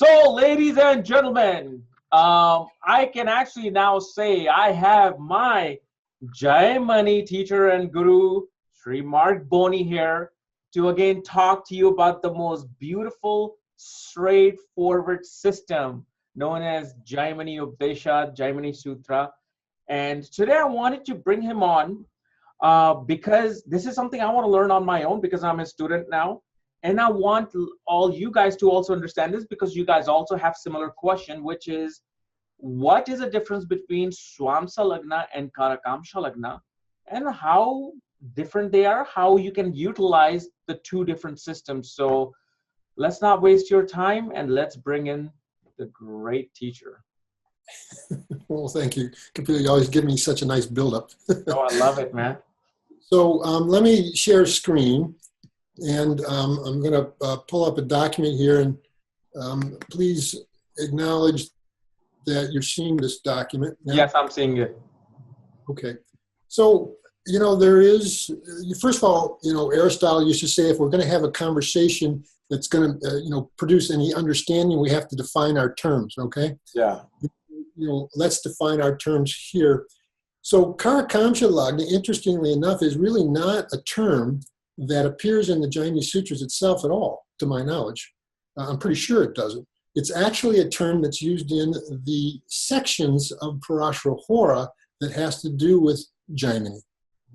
So, ladies and gentlemen, I can actually now say I have my Jamini teacher and guru, Sri Mark Boni here to again talk to you about the most beautiful, straightforward system known as Jamini Updesha, Jamini Sutra. And today I wanted to bring him on because this is something I want to learn on my own because I'm a student now. And I want all you guys to also understand this because you guys also have similar question, which is, what is the difference between Swamsa Lagna and Karakamsa Lagna, and how different they are, how you can utilize the two different systems. So let's not waste your time and let's bring in the great teacher. Well, thank you, Kapiel. You always give me such a nice build-up. Oh, I love it, man. So let me share screen. And I'm going to pull up a document here, and please acknowledge that you're seeing this document. Now. Yes, I'm seeing it. Okay. So, there is, first of all, Aristotle used to say if we're going to have a conversation that's going to, produce any understanding, we have to define our terms, okay? Yeah. Let's define our terms here. So Karakamsa Lagna, interestingly enough, is really not a term that appears in the Jamini Sutras itself at all, to my knowledge. I'm pretty sure it doesn't. It's actually a term that's used in the sections of Parashara Hora that has to do with Jamini.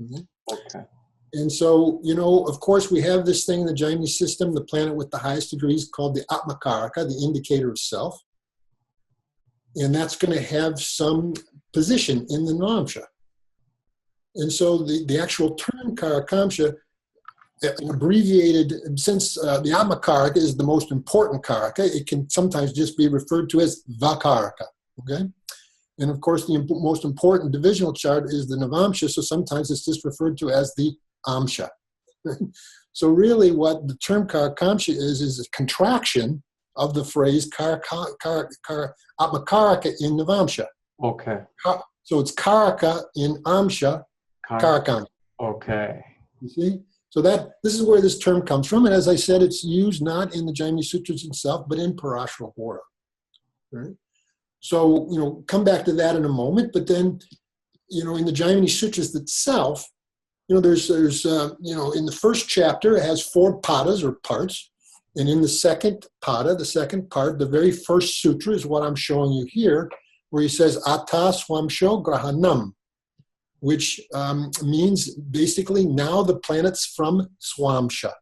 Mm-hmm. Okay. And so, of course, we have this thing in the Jamini system, the planet with the highest degrees called the Atmakaraka, the indicator of self. And that's going to have some position in the Navamsha. And so the actual term Karakamsa, abbreviated, since the Atmakaraka is the most important Karaka, it can sometimes just be referred to as Vakaraka, okay? And of course, the most important divisional chart is the Navamsha, so sometimes it's just referred to as the Amsha. So really what the term Karakamsa is a contraction of the phrase Atmakaraka in Navamsha. Okay. So it's Karaka in Amsha, Karakamsa. Okay. You see? So this is where this term comes from. And as I said, it's used not in the Jamini Sutras itself, but in Parashara Hora. Right? So, come back to that in a moment. But then, in the Jamini Sutras itself, there's in the first chapter, it has 4 padas or parts. And in the second pada, the second part, the very first sutra is what I'm showing you here, where he says, Ata Swamsho Grahanam, which means basically now the planets from Swamsa.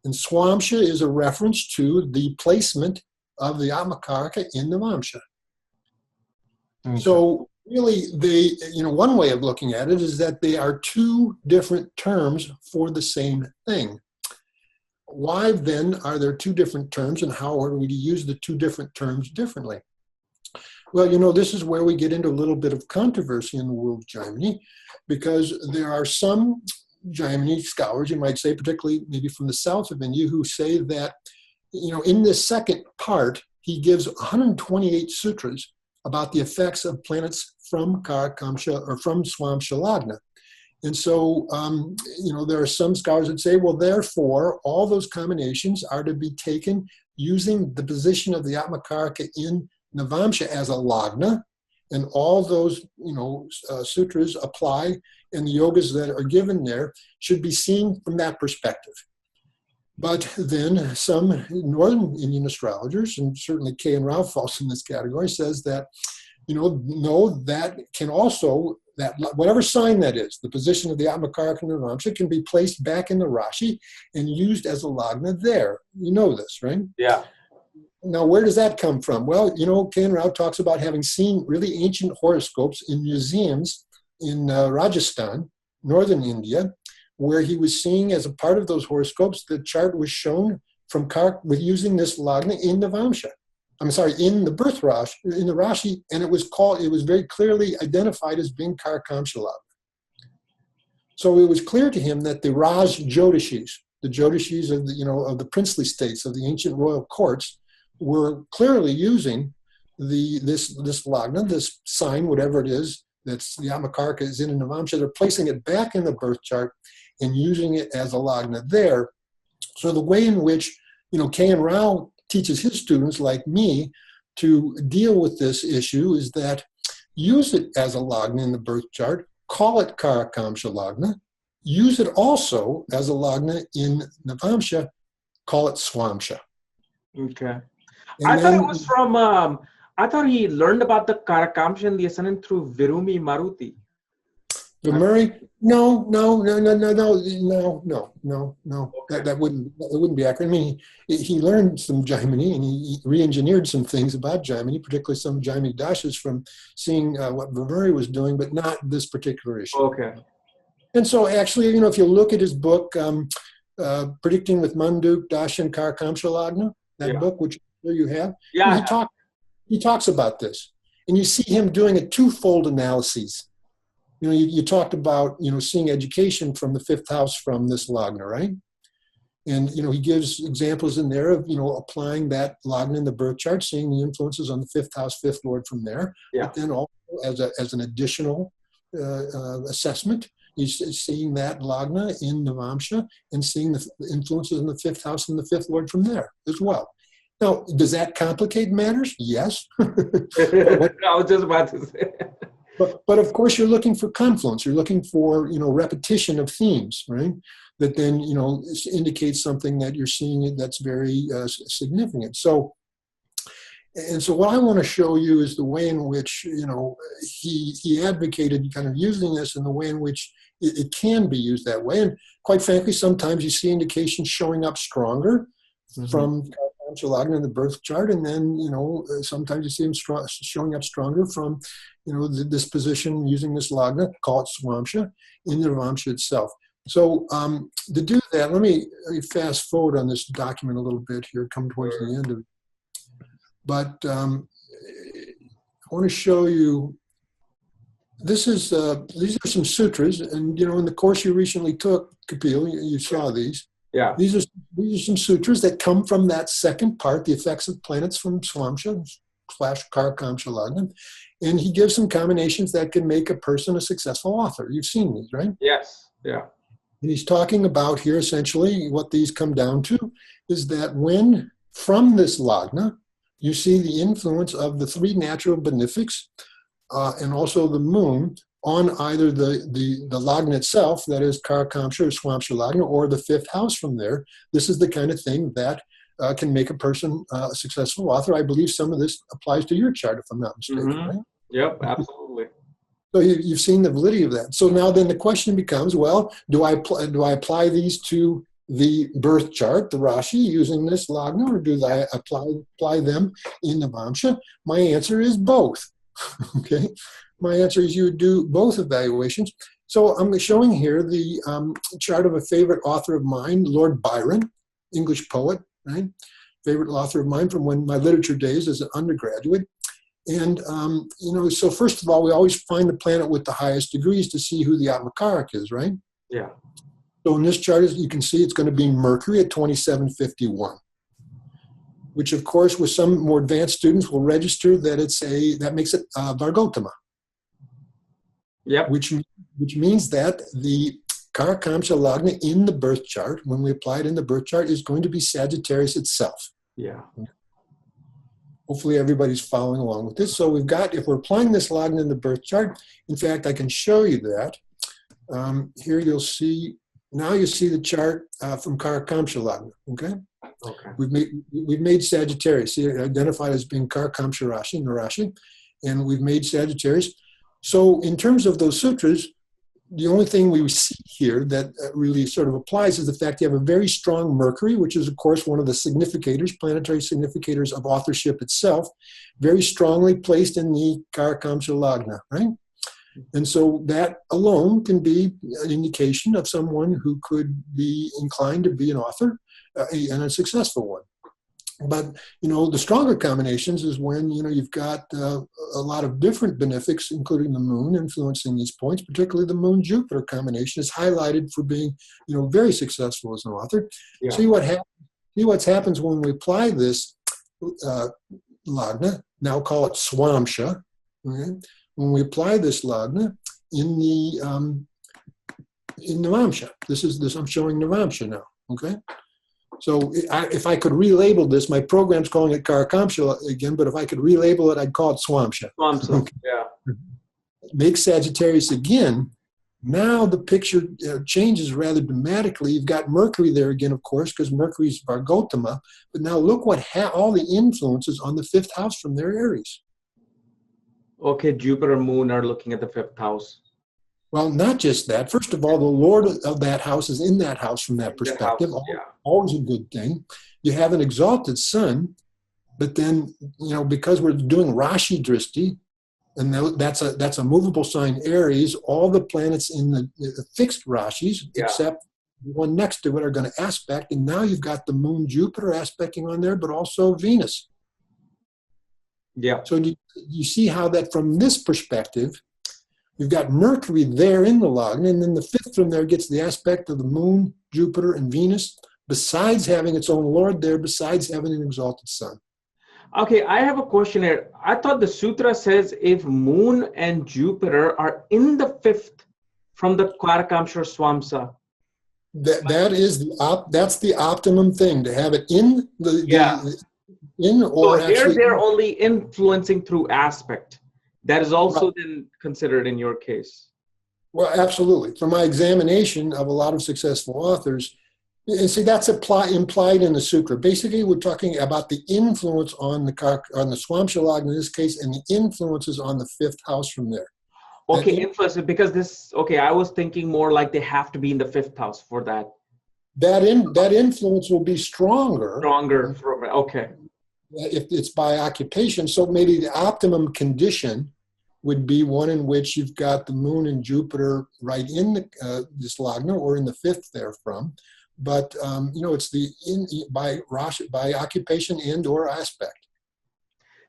And Swamsa is a reference to the placement of the Atmakaraka in the Navamsha. Okay. So really, one way of looking at it is that they are 2 different terms for the same thing. Why then are there 2 different terms, and how are we to use the 2 different terms differently? Well, this is where we get into a little bit of controversy in the world of Jamini, because there are some Jamini scholars, you might say, particularly maybe from the south of India, who say that, in this second part, he gives 128 sutras about the effects of planets from Karakamsa or from Swamsa Lagna. And so, there are some scholars that say, well, therefore, all those combinations are to be taken using the position of the Atmakaraka in Navamsha as a Lagna, and all those, sutras apply, and the yogas that are given there should be seen from that perspective. But then some Northern Indian astrologers, and certainly K.R. Raaj falls in this category, says that, no, that can also, that whatever sign that is, the position of the Atmakaraka and Navamsha can be placed back in the Rashi and used as a Lagna there. You know this, right? Yeah. Now, where does that come from? Well, K.R. Raaj talks about having seen really ancient horoscopes in museums in Rajasthan, northern India, where he was seeing as a part of those horoscopes, the chart was shown from with using this Lagna in Navamsha. In the birth Rashi, in the Rashi, and it was very clearly identified as being Karakamsa Lagna. So it was clear to him that the Raj Jyotishis, the Jyotishis of the princely states of the ancient royal courts, were clearly using this Lagna, this sign, whatever it is, that's the Atmakaraka is in a Navamsha. They're placing it back in the birth chart and using it as a Lagna there. So the way in which K.R. Raaj teaches his students like me to deal with this issue is that use it as a Lagna in the birth chart, call it Karakamsa Lagna, use it also as a Lagna in Navamsha, call it Swamsa. Okay. And I thought then, it was from, I thought he learned about the Karakamsa and the ascendant through Virumi Maruti. the Murray, no. Okay. That wouldn't be accurate. I mean, he learned some Jamini and he re-engineered some things about Jamini, particularly some Jamini dashas from seeing what Murray was doing, but not this particular issue. Okay. And so actually, if you look at his book, Predicting with Manduk, Dasha, and Karakamsa Lagna, that book, which you have, he talks about this. And you see him doing a twofold analysis. You talked about, seeing education from the fifth house from this Lagna, right? And, he gives examples in there of, applying that Lagna in the birth chart, seeing the influences on the fifth house, fifth lord from there. Yeah. But then also as an additional assessment, he's seeing that Lagna in Navamsha and seeing the influences in the fifth house and the fifth lord from there as well. Now, does that complicate matters? Yes. I was just about to say. But of course, you're looking for confluence. You're looking for, repetition of themes, right? That then, indicates something that you're seeing that's very significant. So what I want to show you is the way in which, he advocated kind of using this in the way in which it can be used that way. And quite frankly, sometimes you see indications showing up stronger from Lagna in the birth chart, and then sometimes you see them showing up stronger from this position using this Lagna, call it Swamsa, in the Navamsha itself. So to do that, let me fast forward on this document a little bit here, come towards the end of it. But I want to show you. These are some sutras, and in the course you recently took, Kapiel, you saw these. Yeah. These are some sutras that come from that second part, the effects of planets from Swamsa / Karakamsa Lagna. And he gives some combinations that can make a person a successful author. You've seen these, right? Yes. Yeah. And he's talking about here, essentially, what these come down to is that when from this Lagna, you see the influence of the three natural benefics and also the moon on either the Lagna itself, that is Karakamsa or Swamsa Lagna, or the fifth house from there. This is the kind of thing that can make a person a successful author. I believe some of this applies to your chart, if I'm not mistaken, right? Yep, absolutely. So you've seen the validity of that. So now then the question becomes, well, do I apply these to the birth chart, the Rashi, using this Lagna, or do I apply them in the Navamsha? My answer is both. Okay. My answer is you would do both evaluations. So I'm showing here the chart of a favorite author of mine, Lord Byron, English poet, right? Favorite author of mine from my literature days as an undergraduate. And, so first of all, we always find the planet with the highest degrees to see who the Atmakarak is, right? Yeah. So in this chart, as you can see, it's going to be Mercury at 2751. Which, of course, with some more advanced students will register that that makes it Vargotama. Yep. Which means that the Karakamsa Lagna in the birth chart, when we apply it in the birth chart, is going to be Sagittarius itself. Yeah. Hopefully everybody's following along with this. So if we're applying this Lagna in the birth chart, in fact, I can show you that. Here you see the chart from Karakamsa Lagna, okay? Okay. We've made Sagittarius, identified as being Karakamsa Rashi, Narashi, and we've made Sagittarius. So in terms of those sutras, the only thing we see here that really sort of applies is the fact you have a very strong Mercury, which is, of course, one of the significators, planetary significators of authorship itself, very strongly placed in the Karakamsa Lagna, right? And so that alone can be an indication of someone who could be inclined to be an author and a successful one. But, the stronger combinations is when, you've got a lot of different benefics, including the moon influencing these points, particularly the moon-Jupiter combination is highlighted for being, very successful as an author. Yeah. See what happens when we apply this Lagna, now call it Swamsa, okay? When we apply this Lagna in Navamsha. I'm showing Navamsha now, okay? So if I could relabel this, my program's calling it Karakamsa again, but if I could relabel it, I'd call it Swamsa. Swamsa, yeah. Make Sagittarius again. Now the picture changes rather dramatically. You've got Mercury there again, of course, because Mercury is Vargotama. But now look what all the influences on the 5th house from their Aries. Okay, Jupiter and Moon are looking at the 5th house. Well, not just that. First of all, the Lord of that house is in that house from that perspective. Always a good thing. You have an exalted sun, but then, because we're doing Rashi Drishti, and that's a movable sign Aries, all the planets in the fixed Rashis, except the one next to it, are going to aspect. And now you've got the Moon Jupiter aspecting on there, but also Venus. Yeah. So you see how that from this perspective, you've got Mercury there in the Lagna, and then the 5th from there gets the aspect of the Moon, Jupiter, and Venus, besides having its own Lord there, besides having an exalted sun. Okay, I have a question here. I thought the sutra says if Moon and Jupiter are in the 5th from the Karakamsa Swamsa. That's the optimum thing, to have it in they're only influencing through aspect. That is also then considered in your case. Well, absolutely. From my examination of a lot of successful authors, and see, that's implied in the sutra. Basically, we're talking about the influence on the Swamsa Lagna in this case, and the influences on the 5th house from there. Okay, influence, because I was thinking more like they have to be in the 5th house for that. That influence will be stronger. Okay. If it's by occupation. So maybe the optimum condition would be one in which you've got the Moon and Jupiter right in this Lagna, or in the 5th therefrom. But it's by occupation and or aspect.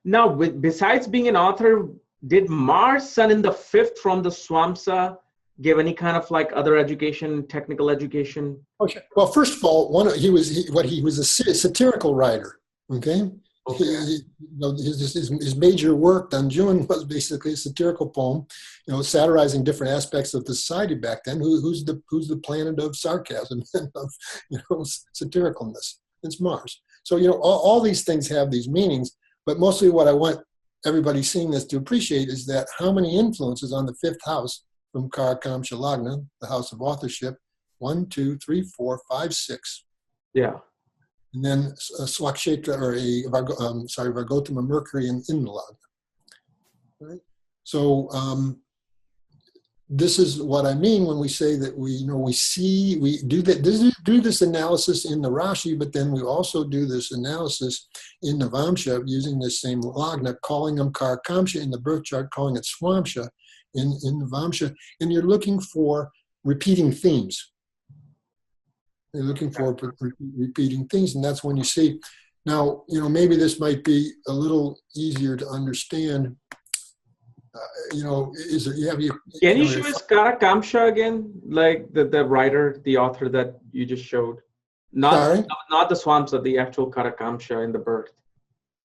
Now, besides being an author, did Mars Sun in the 5th from the Swamsa give any kind of like other education, technical education? Okay. Well, first of all, he was a satirical writer. Okay. His major work, Danjun, was basically a satirical poem, satirizing different aspects of the society back then. Who's the planet of sarcasm and of satiricalness? It's Mars. So all these things have these meanings, but mostly what I want everybody seeing this to appreciate is that how many influences on the 5th house from Karakamsa Lagna, the house of authorship, 1, 2, 3, 4, 5, 6. Yeah. And then a Swakshetra, or Vargotama Mercury in the Lagna. Right? So this is what I mean when we say that we do this analysis in the Rashi, but then we also do this analysis in Navamsha using this same Lagna, calling them Karakamsa in the birth chart, calling it Swamsa in Navamsha, and you're looking for repeating themes. You're looking for repeating things, and that's when you see. Now, maybe this might be a little easier to understand. Can you show us Karakamsa again, like the writer, the author that you just showed? Not the Swamsa, the actual Karakamsa in the birth.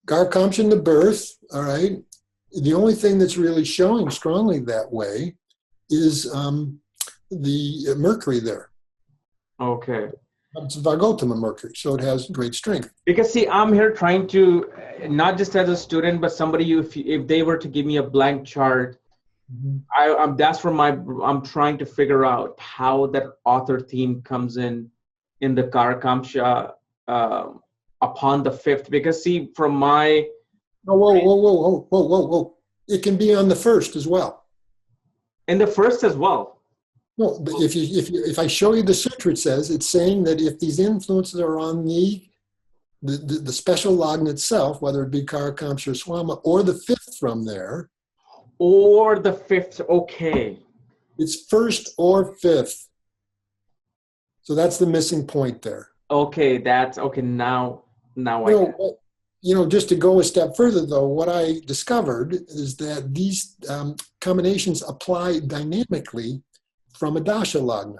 Karakamsa in the birth, all right. The only thing that's really showing strongly that way is the Mercury there. Okay. It's Vargotama Mercury, so it has great strength. Because see, I'm here trying to, not just as a student, but somebody, if they were to give me a blank chart, I'm trying to figure out how that author theme comes in the Karakamsa upon the 5th. Because see, from my... Whoa. It can be on the 1st as well. In the 1st as well? No, but if I show you the sutra, it's saying that if these influences are on the special Lagna itself, whether it be Karakamsa or Swama, or the 5th from there. Or the 5th, okay. It's 1st or 5th. So that's the missing point there. Okay, now I get. Just to go a step further, though, what I discovered is that these combinations apply dynamically from a dasha lagna.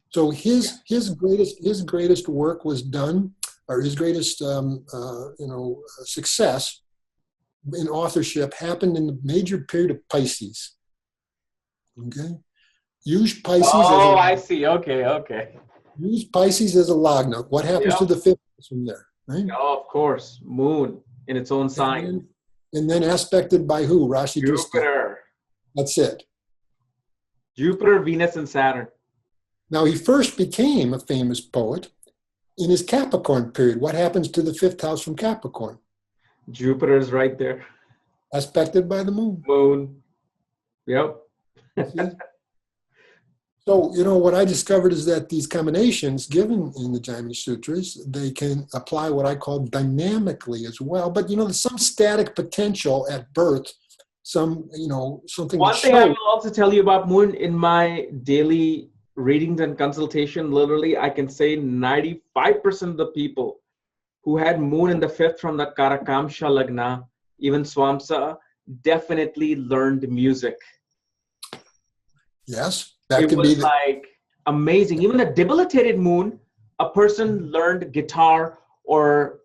So his greatest work was done, or his greatest success in authorship happened in the major period of Pisces. Okay, use Pisces. I see. Okay. Use Pisces as a Lagna. What happens to the fifth house from there, right? Oh, of course. Moon in its own sign. And then aspected by who? Rashi Drishti. Jupiter. That's it. Jupiter, Venus, and Saturn. Now, he first became a famous poet in his Capricorn period. What happens to the fifth house from Capricorn? Jupiter is right there. Aspected by the moon. Moon. Yep. So, what I discovered is that these combinations given in the Jamini Sutras, they can apply what I call dynamically as well. But, there's some static potential at birth, something. One thing I will also tell you about moon in my daily readings and consultation, literally, I can say 95% of the people who had moon in the fifth from the Karakamsa Lagna, even Swamsa, definitely learned music. Yes. It was like amazing. Even a debilitated moon, a person learned guitar or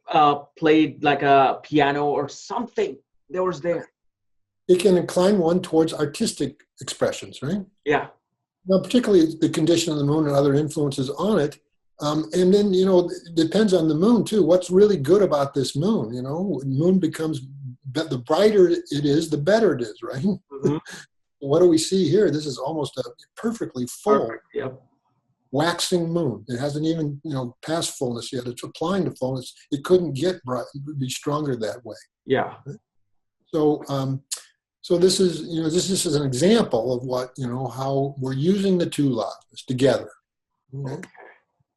played like a piano or something. There was there. It can incline one towards artistic expressions, right? Yeah. Now, particularly the condition of the moon and other influences on it. And then, it depends on the moon too. What's really good about this moon? Moon becomes, the brighter it is, the better it is, right? Mm-hmm. What do we see here? This is almost a perfectly full, waxing moon. It hasn't even, passed fullness yet. It's applying to fullness. It couldn't get bright. It would be stronger that way. Yeah. So, so this is, this is an example of what, how we're using the two lagnas together. Okay.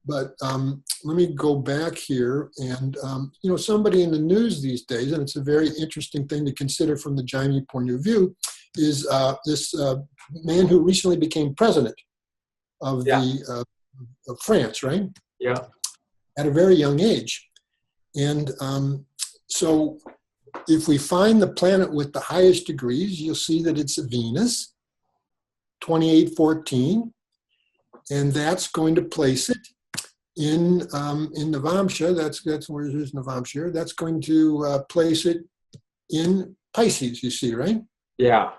But let me go back here and, somebody in the news these days, and it's a very interesting thing to consider from the Jamini point of view, is this man who recently became president of of France, right? Yeah. At a very young age. And so if we find the planet with the highest degrees, you'll see that it's Venus, 2814, and that's going to place it in Navamsha. That's where it is, Navamsha. That's going to place it in Pisces, you see, right? Yeah.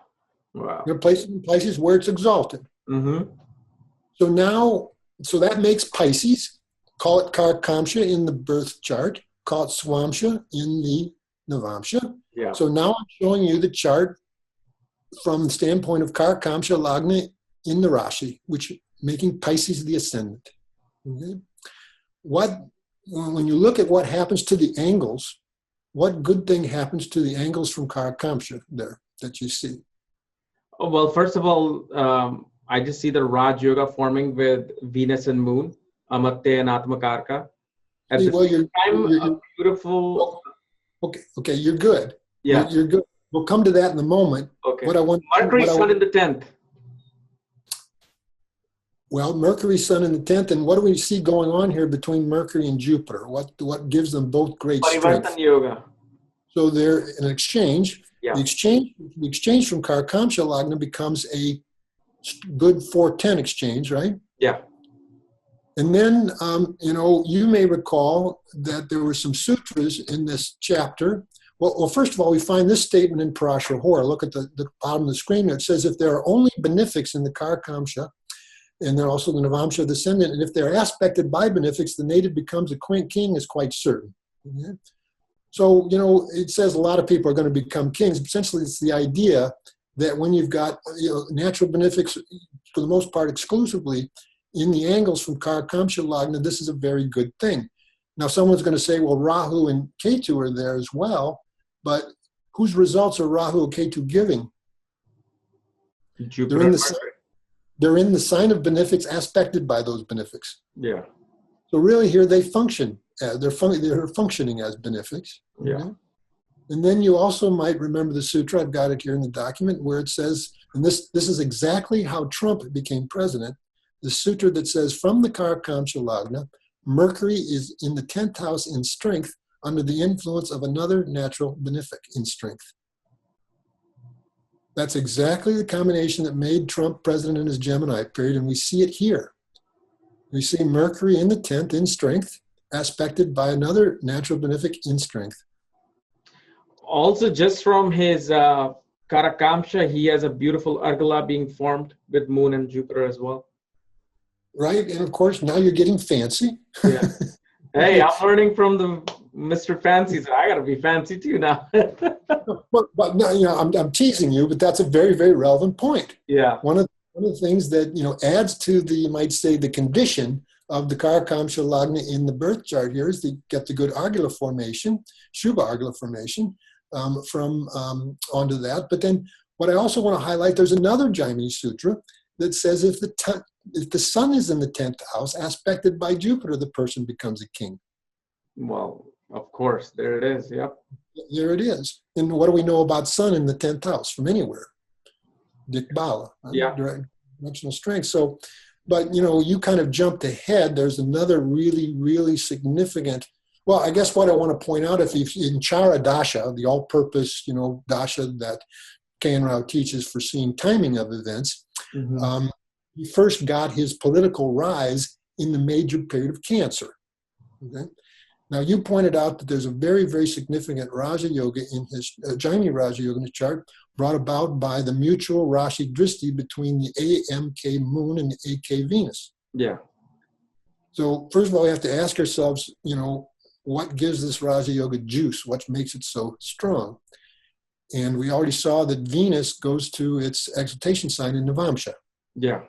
Wow. You're placing in Pisces where it's exalted. Mm-hmm. So that makes Pisces, call it Karakamsa in the birth chart, call it Swamsa in the Navamsha. Yeah. So now I'm showing you the chart from the standpoint of Karakamsa Lagna in the Rashi, which making Pisces the ascendant. Okay? When you look at what happens to the angles, what good thing happens to the angles from Karakamsa there that you see? Oh, well, first of all, I just see the Raj Yoga forming with Venus and Moon, Amatya and Atmakarka. At the same time, a beautiful... Okay, you're good. Yeah. You're good. We'll come to that in a moment. Okay. Mercury, Sun in the 10th. Well, Mercury, Sun in the 10th, and what do we see going on here between Mercury and Jupiter? What gives them both great strength? Yoga. So they're in an exchange. Yeah. The exchange from Karakamsa Lagna becomes a good 410 exchange, right? Yeah. And then, you may recall that there were some sutras in this chapter. Well, first of all, we find this statement in Parashara Hora. Look at the bottom of the screen. It says, if there are only benefics in the Karakamsa, and then also the Navamsha descendant, and if they're aspected by benefics, the native becomes a king is quite certain. Okay? So, it says a lot of people are going to become kings. Essentially, it's the idea that when you've got natural benefics, for the most part exclusively, in the angles from Karakamsa Lagna, this is a very good thing. Now, someone's going to say, well, Rahu and Ketu are there as well, but whose results are Rahu and Ketu giving? Jupiter. They're in the sign of benefics aspected by those benefics. Yeah. So really here they function. They're functioning as benefics. Yeah. Okay? And then you also might remember the sutra, I've got it here in the document, where it says, and this is exactly how Trump became president, the sutra that says, from the Karakamsa Lagna, Mercury is in the 10th house in strength under the influence of another natural benefic in strength. That's exactly the combination that made Trump president in his Gemini period, and we see it here. We see Mercury in the 10th in strength, aspected by another natural benefic in strength. Also, just from his Karakamsa, he has a beautiful Argala being formed with Moon and Jupiter as well. right? And of course, now you're getting fancy. Yeah. Hey, I'm learning from the Mr. Fancy, so I got to be fancy too now. but no, I'm teasing you, but that's a very, very relevant point. Yeah. One of the things that adds to the, you might say, the condition of the Karakamsa Lagna in the birth chart here is to get the good Agila formation, Shubha Agila formation from onto that. But then what I also want to highlight, there's another Jamini Sutra that says if the sun is in the 10th house, aspected by Jupiter, the person becomes a king. Well, of course, there it is. Yep. There it is. And what do we know about sun in the 10th house from anywhere? Dikbala, Yeah. Directional strength. So, but you kind of jumped ahead. There's another really, really significant. Well, I guess what I want to point out, if in Chara Dasha, the all-purpose, dasha that KN Rao teaches for seeing timing of events, he first got his political rise in the major period of Cancer. Okay. Now, you pointed out that there's a very, very significant Raja Yoga in his Jamini Raja Yoga in his chart, brought about by the mutual Rashi Drishti between the AMK Moon and the AK Venus. Yeah. So first of all, we have to ask ourselves, what gives this Raja Yoga juice? What makes it so strong? And we already saw that Venus goes to its exaltation sign in Navamsha. Yeah.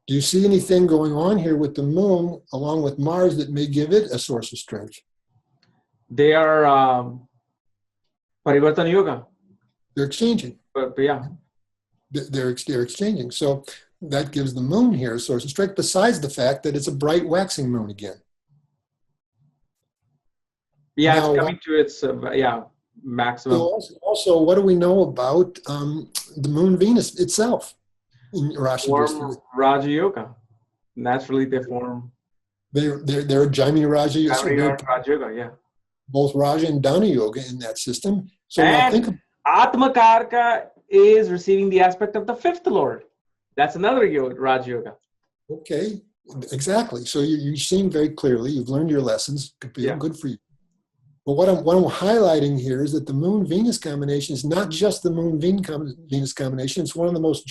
Do you see anything going on here with the moon along with Mars that may give it a source of strength? They are Parivartana Yoga. They're exchanging. But yeah. They're exchanging. So that gives the moon here a source of strength, besides the fact that it's a bright waxing moon again. Yeah, now, it's coming to its, maximum. Also, what do we know about the moon Venus itself? In Rashi form Raja Yoga. Naturally, they form. They're a Jamini Raja Yoga. Jamini Raja Yoga, yeah. Both Raja and Dana Yoga in that system. So and now think of Atma Karka is receiving the aspect of the fifth Lord. That's another Raja Yoga. Okay, exactly. So you've seen very clearly. You've learned your lessons. Good for you. But what I'm highlighting here is that the Moon-Venus combination is not just the Moon-Venus combination. It's one of the most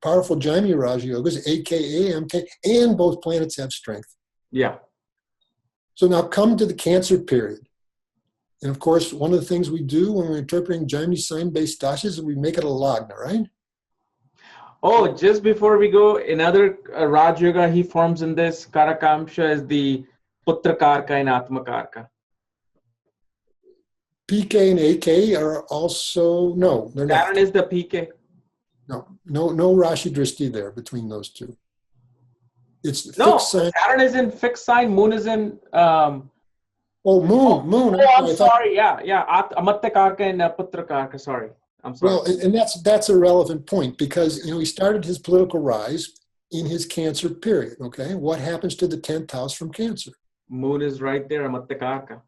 powerful Jamini Raja Yogas, aka MK, and both planets have strength. Yeah. So now come to the Cancer period. And of course, one of the things we do when we're interpreting Jamini sign-based dashas is we make it a Lagna, right? Oh, just before we go, another Raja Yoga he forms in this Karakamsa is the Putra Karka and Atma Karka. PK and AK are also, no, they're not. Saturn is the PK. No Rashi Drishti there between those two. It's fixed sign. Saturn is in fixed sign, Moon is in... Moon. Oh, I'm sorry. Yeah. Amatta Karka and Putra Karka, sorry. I'm sorry. Well, and that's a relevant point because, he started his political rise in his Cancer period, okay? What happens to the 10th house from Cancer? Moon is right there, Amatta Karka.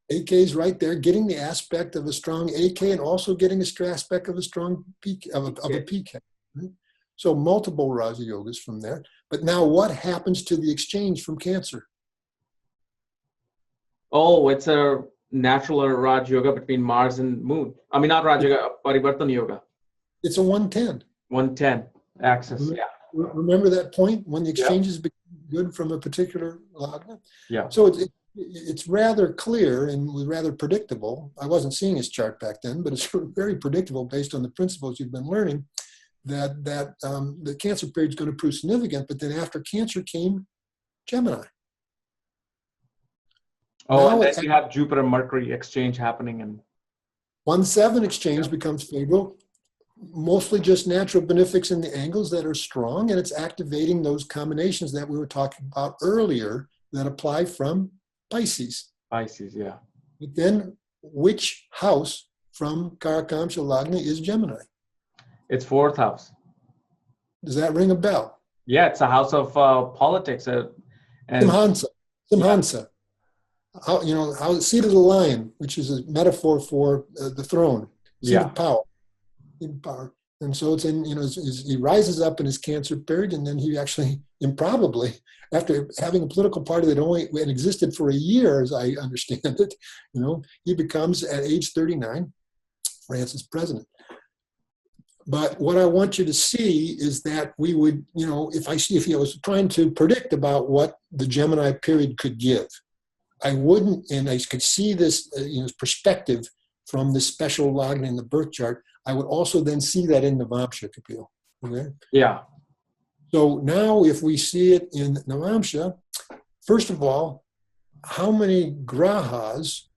AK is right there, getting the aspect of a strong AK and also getting a aspect of a strong PK, of a PK. Right? So multiple Raja Yogas from there. But now what happens to the exchange from Cancer? Oh, it's a natural Raja Yoga between Mars and Moon. I mean, not Raja Yoga, Parivartana Yoga. It's a 110. 110 axis, yeah. Remember that point when the exchanges become good from a particular Lagna? Yeah. So it's rather clear and rather predictable. I wasn't seeing his chart back then, but it's very predictable based on the principles you've been learning that the Cancer period is going to prove significant. But then after Cancer came Gemini. Oh, now, and then you have Jupiter Mercury exchange happening, and 1-7 exchange becomes favorable. Mostly just natural benefics in the angles that are strong, and it's activating those combinations that we were talking about earlier that apply from Pisces. Pisces, yeah. But then which house from Karakamsa Lagna is Gemini? It's 4th house. Does that ring a bell? Yeah, it's a house of politics. And Simhansa. Yeah. How seat of the lion, which is a metaphor for the throne, seat of power. And so it's in, he rises up in his Cancer period, and then he actually improbably, after having a political party that only existed for a year, as I understand it, he becomes at age 39 France's president. But what I want you to see is that we would, if I was trying to predict about what the Gemini period could give, I wouldn't, and I could see this perspective from this special Lagna in the birth chart. I would also then see that in Navamsha, Kapiel. Okay? Yeah. So now if we see it in Navamsha, first of all, how many grahas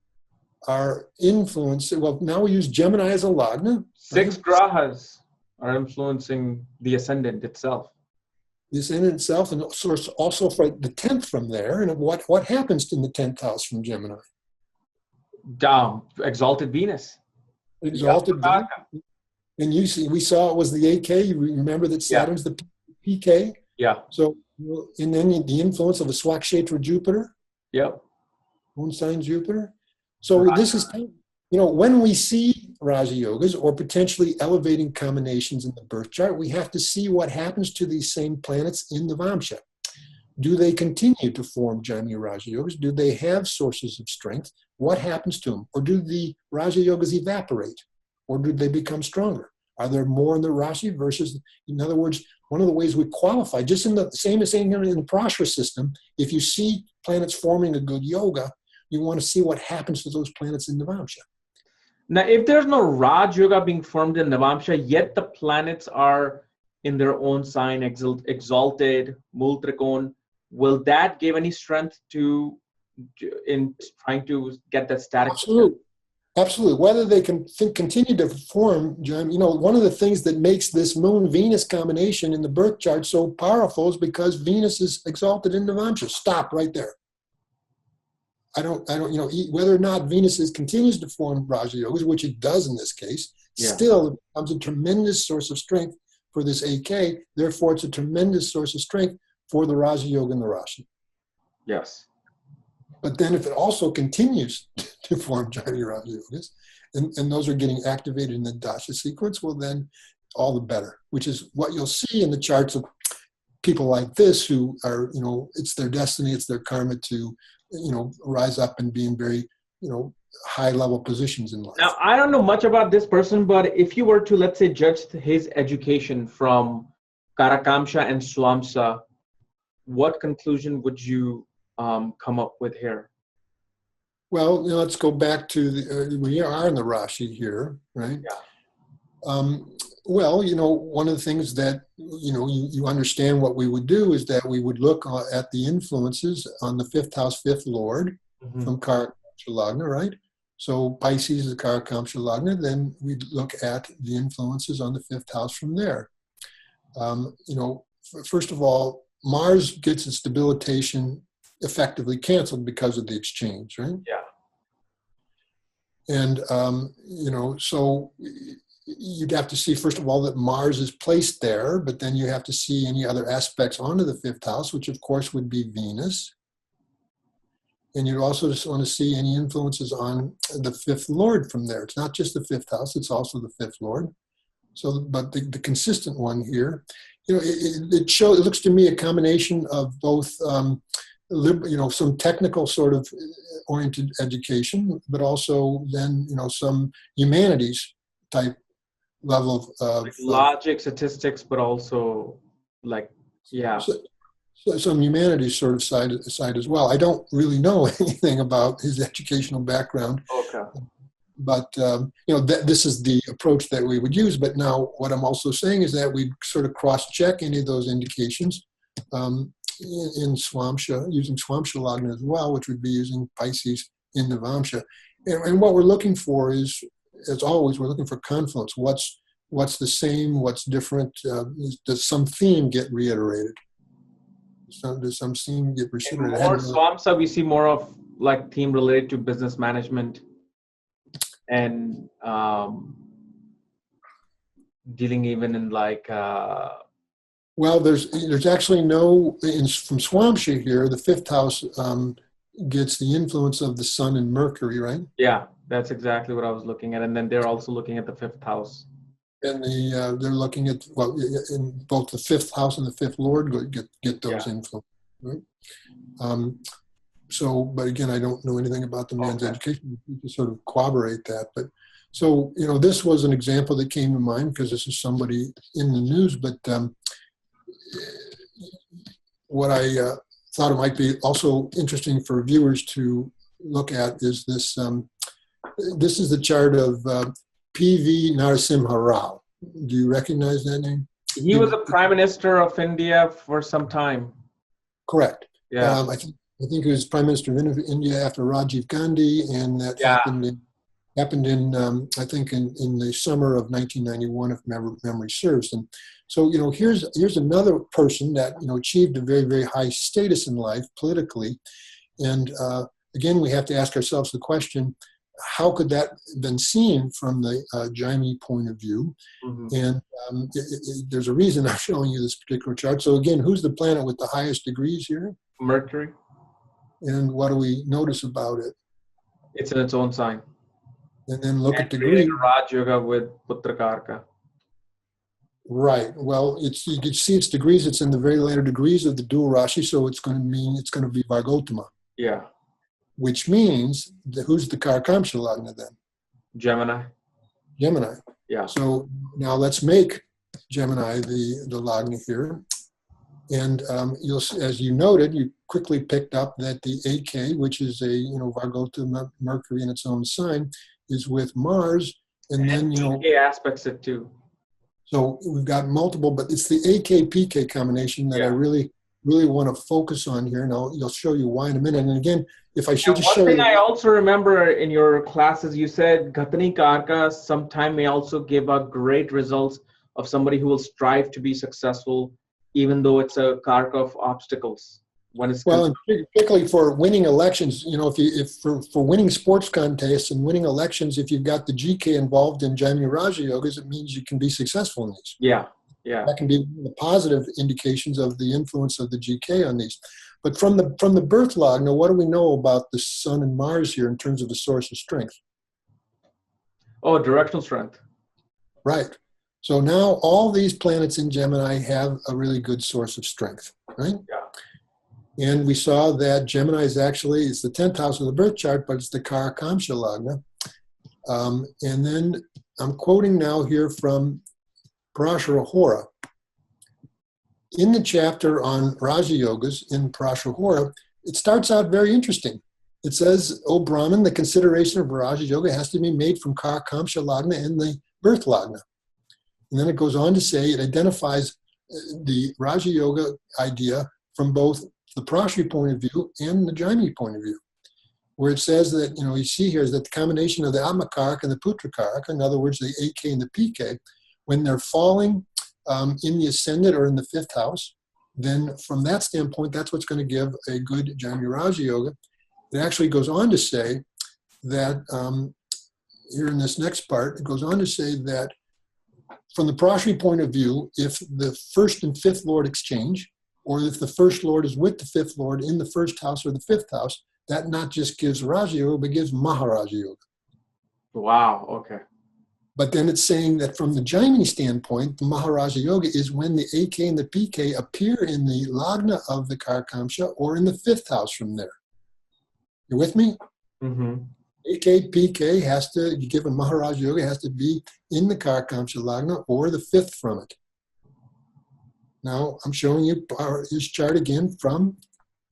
are influenced? Well, now we use Gemini as a Lagna. 6 grahas are influencing the ascendant itself. The ascendant itself, and also for the 10th from there. And what happens in the 10th house from Gemini? Exalted Venus. Exalted Venus. And we saw it was the AK. You remember that Saturn's the PK? Yeah. So, and then the influence of a Swakshetra Jupiter. Yep. Moon sign Jupiter. So this is, when we see Raja Yogas or potentially elevating combinations in the birth chart, we have to see what happens to these same planets in the Vamsha. Do they continue to form Jamini Raja Yogas? Do they have sources of strength? What happens to them? Or do the Raja Yogas evaporate? Or do they become stronger? Are there more in the Rashi versus, in other words, one of the ways we qualify, just in the same as saying in the Prashra system, if you see planets forming a good yoga, you want to see what happens to those planets in Navamsha. Now, if there's no Raj Yoga being formed in Navamsha, yet the planets are in their own sign, exalted, Multrikon, will that give any strength in trying to get that static? Absolutely. Absolutely. Whether they can continue to form, one of the things that makes this Moon-Venus combination in the birth chart so powerful is because Venus is exalted in Navamsha. Stop right there. I don't, whether or not Venus continues to form Raja Yogas, which it does in this case, still it becomes a tremendous source of strength for this AK. Therefore, it's a tremendous source of strength for the Raja Yoga and the Rashi. Yes. But then if it also continues to form Jamini Raja Yogas, and those are getting activated in the Dasha sequence, well then all the better, which is what you'll see in the charts of people like this who are, it's their destiny, it's their karma to, rise up and be in very, high level positions in life. Now, I don't know much about this person, but if you were to, let's say, judge his education from Karakamsa and Swamsa, what conclusion would you come up with here? Well, let's go back to we are in the Rashi here, right? Yeah. Well, one of the things that, you understand what we would do is that we would look at the influences on the 5th house, 5th lord from Karakamsa Lagna, right? So Pisces is Karakamsa Lagna, then we'd look at the influences on the 5th house from there. First of all, Mars gets its debilitation effectively canceled because of the exchange, right? Yeah. And, so you'd have to see, first of all, that Mars is placed there, but then you have to see any other aspects onto the 5th house, which of course would be Venus. And you'd also just want to see any influences on the 5th lord from there. It's not just the 5th house, it's also the 5th lord. So, but the consistent one here, it looks to me a combination of both, some technical sort of oriented education, but also then, some humanities type level of logic, statistics, but also so some humanities sort of side as well. I don't really know anything about his educational background. Okay. But this is the approach that we would use. But now, what I'm also saying is that we sort of cross-check any of those indications in Swamsa, using Swamsa Lagna as well, which would be using Pisces in Navamsha. And what we're looking for is, as always, we're looking for confluence. What's the same? What's different? Does some theme get reiterated? Does some theme get reiterated? More Swamsa, we see more of like theme related to business management and dealing even in like. Well, there's actually no from Swamsa here. The 5th house gets the influence of the Sun and Mercury, right? Yeah, that's exactly what I was looking at, and then they're also looking at the 5th house. And they're looking at in both the 5th house and the 5th lord get those influences, right? But again, I don't know anything about the man's education to sort of corroborate that. But So, this was an example that came to mind because this is somebody in the news, but what I thought it might be also interesting for viewers to look at is this. This is the chart of Pv Narasimha Rao. Do you recognize that name? He was a prime minister of India for some time. Correct. Yeah. I think he was prime minister of India after Rajiv Gandhi, and that happened in I think in the summer of 1991, if memory serves. And so, here's another person that achieved a very, very high status in life politically, and again, we have to ask ourselves the question: how could that have been seen from the Jamini point of view? Mm-hmm. And there's a reason I'm showing you this particular chart. So again, who's the planet with the highest degrees here? Mercury. And what do we notice about it? It's in its own sign. And then look at degree. Raj Yoga with Putra Karka. Right. Well, you can see its degrees. It's in the very later degrees of the dual Rashi, so it's going to be Vargotama. Yeah. Which means, who's the Karakamsa Lagna then? Gemini. Gemini. Yeah. So now let's make Gemini the Lagna here. And as you noted, you quickly picked up that the AK, which is a Vargotama Mercury in its own sign, is with Mars, and then PK aspects it too. So we've got multiple, but it's the AK PK combination that I really want to focus on here, and I'll show you why in a minute. And again, if I should just show you. One thing I also remember in your classes, you said Ghatani Karka sometime may also give out great results of somebody who will strive to be successful, even though it's a Karka of obstacles. And particularly for winning elections, if for winning sports contests and winning elections, if you've got the GK involved in Jamini Raja Yogas, it means you can be successful in these. Yeah. Yeah. That can be the positive indications of the influence of the GK on these. But from the birth logna, what do we know about the Sun and Mars here in terms of the source of strength? Oh, directional strength. Right. So now all these planets in Gemini have a really good source of strength, right? Yeah. And we saw that Gemini is the 10th house of the birth chart, but it's the Karakamsa Lagna. And then I'm quoting now here from Parashara Hora. In the chapter on Raja Yogas in Parashara Hora, it starts out very interesting. It says, O Brahman, the consideration of Raja Yoga has to be made from Karakamsa Lagna and the birth Lagna. And then it goes on to say it identifies the Raja Yoga idea from both the Parashari point of view and the Jamini point of view, where it says that, you see here is that the combination of the Atmakaraka and the Putrakaraka, in other words, the AK and the PK, when they're falling in the ascendant or in the fifth house, then from that standpoint, that's what's going to give a good Jamini Raja Yoga. It actually goes on to say that, here in this next part, it goes on to say that from the Parashari point of view, if the first and fifth lord exchange, or if the first lord is with the fifth lord in the first house or the fifth house, that not just gives Raja Yoga, but gives Maharaja Yoga. Wow, okay. But then it's saying that from the Jamini standpoint, the Maharaja Yoga is when the AK and the PK appear in the Lagna of the Karakamsa or in the fifth house from there. You with me? Mm-hmm. AK, PK has to, you give a Maharaja Yoga, has to be in the Karakamsa Lagna or the fifth from it. Now, I'm showing you his chart again from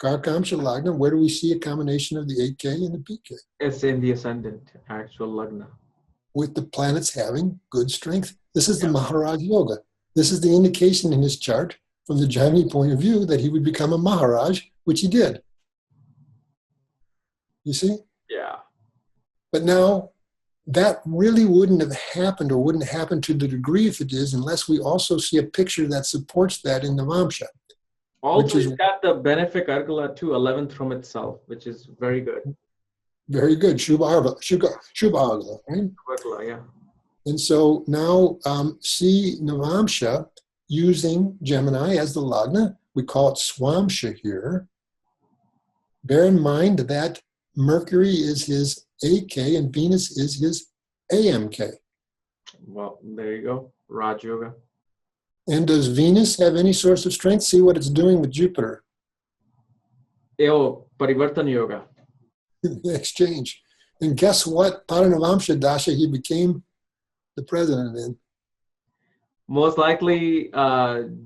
Karakamsa Lagna. Where do we see a combination of the AK and the PK? It's in the ascendant, actual Lagna. With the planets having good strength. This is the Maharaj Yoga. This is the indication in his chart from the Jamini point of view that he would become a Maharaj, which he did. You see? Yeah. But now, that really wouldn't have happened or wouldn't happen to the degree if it is unless we also see a picture that supports that in the Vamsha. Also, it's got the benefic Argala too, 11th from itself, which is very good. Very good. Shubha Argala, right? Argala, yeah. And so now see Navamsha using Gemini as the Lagna. We call it Swamsa here. Bear in mind that Mercury is his AK and Venus is his AMK. Well, there you go. Raj Yoga. And does Venus have any source of strength? See what it's doing with Jupiter. Parivartan Yoga. The exchange. And guess what? Paranavamsha Dasha, he became the president in. Most likely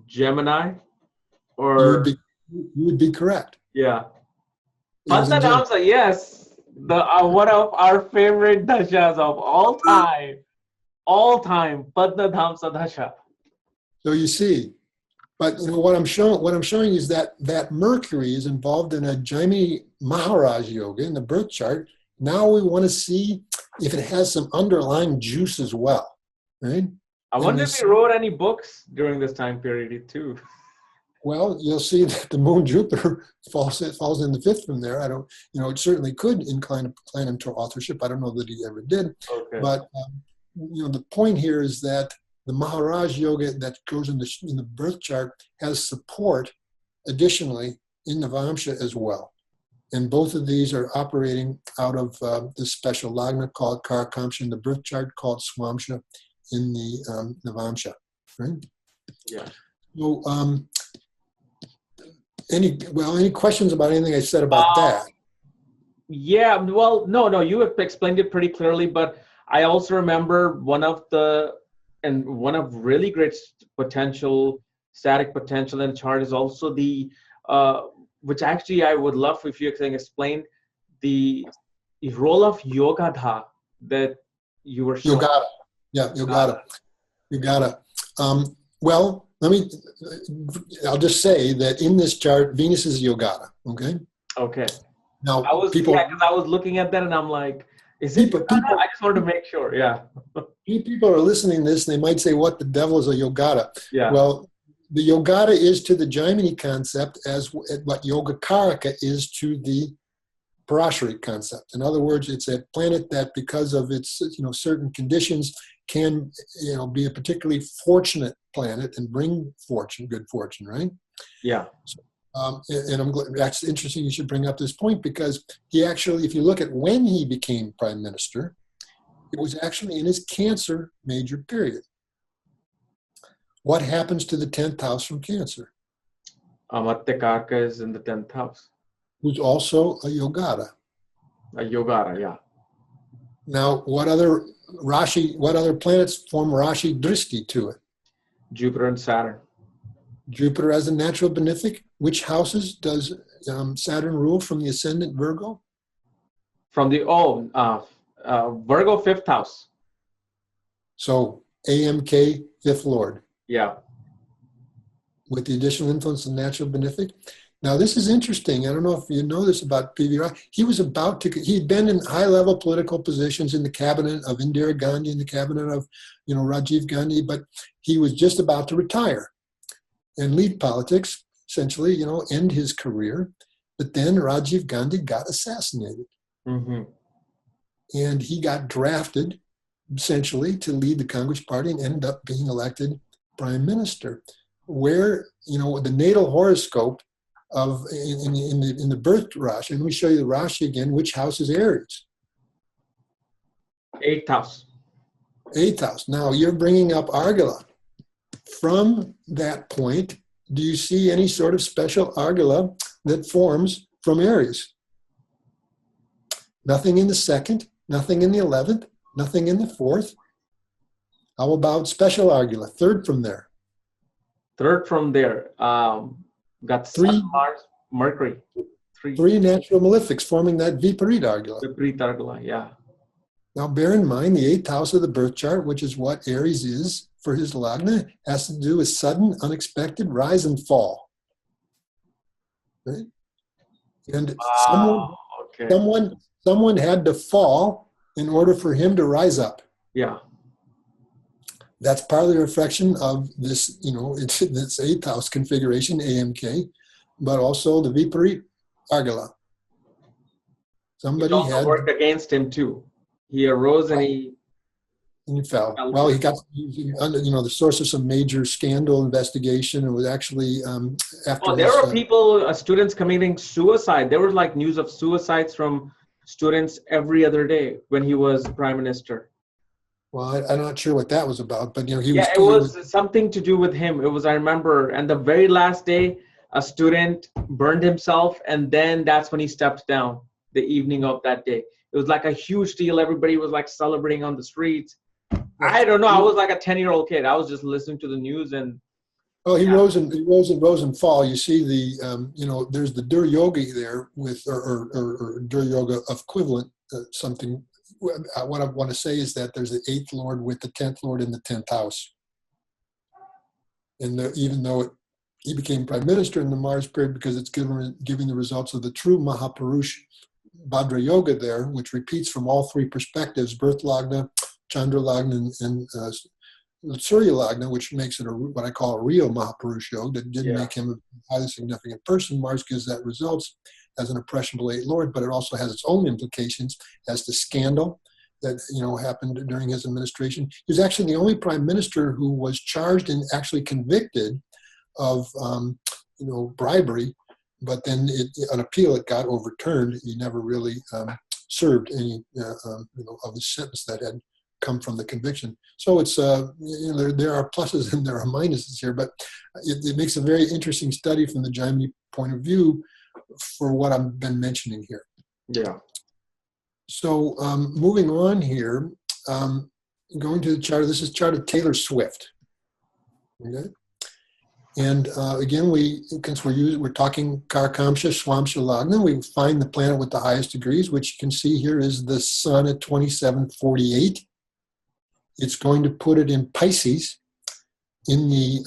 Gemini, You or would be correct. yeah. It was in Gemini. Padma yes, the one of our favorite dashas of all time, Padma Dhamsa Dasha. So you see, but what I'm showing is that Mercury is involved in a Jamini Maharaj yoga in the birth chart. Now we want to see if it has some underlying juice as well, right? I wonder if he wrote any books during this time period too. Well, you'll see that the moon Jupiter falls in the fifth from there. I don't, it certainly could incline him to authorship. I don't know that he ever did. Okay. But, the point here is that the Maharaj yoga that goes in the birth chart has support additionally in the Vamsha as well. And both of these are operating out of this special Lagna called Karakamsa in the birth chart, called Swamsa in the Vamsha, right? Yeah. So, any questions about anything I said about that? Yeah, well, no, you have explained it pretty clearly, but I also remember one of really great static potential in the chart is also the, which actually I would love if you can explain the role of Yogadha that you were showing. Yogata. Yeah, Yogata. Well, I'll just say that in this chart, Venus is Yogata, okay? Okay. Now, because I was looking at that and I'm like, is it Yogata? I just wanted to make sure, yeah. People are listening to this and they might say, what the devil is a Yogata? Yeah. Well, the Yogata is to the Jamini concept as what Yogakaraka is to the Parasharic concept. In other words, it's a planet that because of its certain conditions can be a particularly fortunate planet and bring good fortune, right? Yeah. So, and I'm glad, that's interesting you should bring up this point, because he actually, if you look at when he became prime minister, it was actually in his Cancer major period. What happens to the 10th house from Cancer? Amatya Karka is in the 10th house. Who's also a Yogata. A Yogata, yeah. Now, what other planets form Rashi Drishti to it? Jupiter and Saturn. Jupiter as a natural benefic. Which houses does Saturn rule from the ascendant Virgo? From the Virgo 5th house. So AMK 5th Lord. Yeah. With the additional influence of natural benefic. Now this is interesting. I don't know if you know this about Pv Raaj. He'd been in high-level political positions in the cabinet of Indira Gandhi, in the cabinet of Rajiv Gandhi, but he was just about to retire and leave politics, essentially, end his career. But then Rajiv Gandhi got assassinated. Mm-hmm. And he got drafted, essentially, to lead the Congress Party and ended up being elected prime minister. Where, the natal horoscope in the birth Rashi, and let me show you the Rashi again, which house is Aries? 8th house. 8th house. Now, you're bringing up Argala. From that point, do you see any sort of special Argala that forms from Aries? Nothing in the 2nd, nothing in the 11th, nothing in the 4th. How about special Argala, 3rd from there? 3rd from there. Got Sun, Mars, Mercury. Three natural malefics forming that Viparit Argala. Viparit Argala, yeah. Now, bear in mind, the 8th house of the birth chart, which is what Aries is for his Lagna, has to do with sudden, unexpected rise and fall. Right? And someone had to fall in order for him to rise up. Yeah. That's partly a reflection of this, it's this 8th house configuration, AMK, but also the Viparit Argala. Somebody also worked against him too. He arose and he fell. Well, he got, the source of some major scandal investigation, and was actually after. There were people, students committing suicide. There was like news of suicides from students every other day when he was prime minister. Well, I'm not sure what that was about, but it was something to do with him. It was, I remember, and the very last day, a student burned himself, and then that's when he stepped down. The evening of that day, it It was like a huge deal. Everybody was like celebrating on the streets. I don't know. I was like a 10-year-old kid. I was just listening to the news and. Oh, he rose and fall. You see the, there's the Dur Yogi there with, or Dur Yoga equivalent, something. What I want to say is that there's the 8th Lord with the 10th Lord in the 10th house. And even though he became prime minister in the Mars period because it's giving the results of the true Mahapurush Bhadra Yoga there, which repeats from all 3 perspectives, birth Lagna, Chandra Lagna, and Surya Lagna, which makes it what I call a real Mahapurush Yoga that didn't make him a highly significant person. Mars gives that results as an impressionable 8th Lord, but it also has its own implications as the scandal that happened during his administration. He was actually the only prime minister who was charged and actually convicted of bribery, but then on appeal it got overturned. He never really served any of his sentence that had come from the conviction. So it's there are pluses and there are minuses here, but it makes a very interesting study from the Jamini point of view for what I've been mentioning here. Yeah. So moving on here, going to the chart. This is chart of Taylor Swift. Okay. And again, since we're talking Karakamsa, Swamsa, Lagna, we find the planet with the highest degrees, which you can see here is the Sun at 2748. It's going to put it in Pisces in the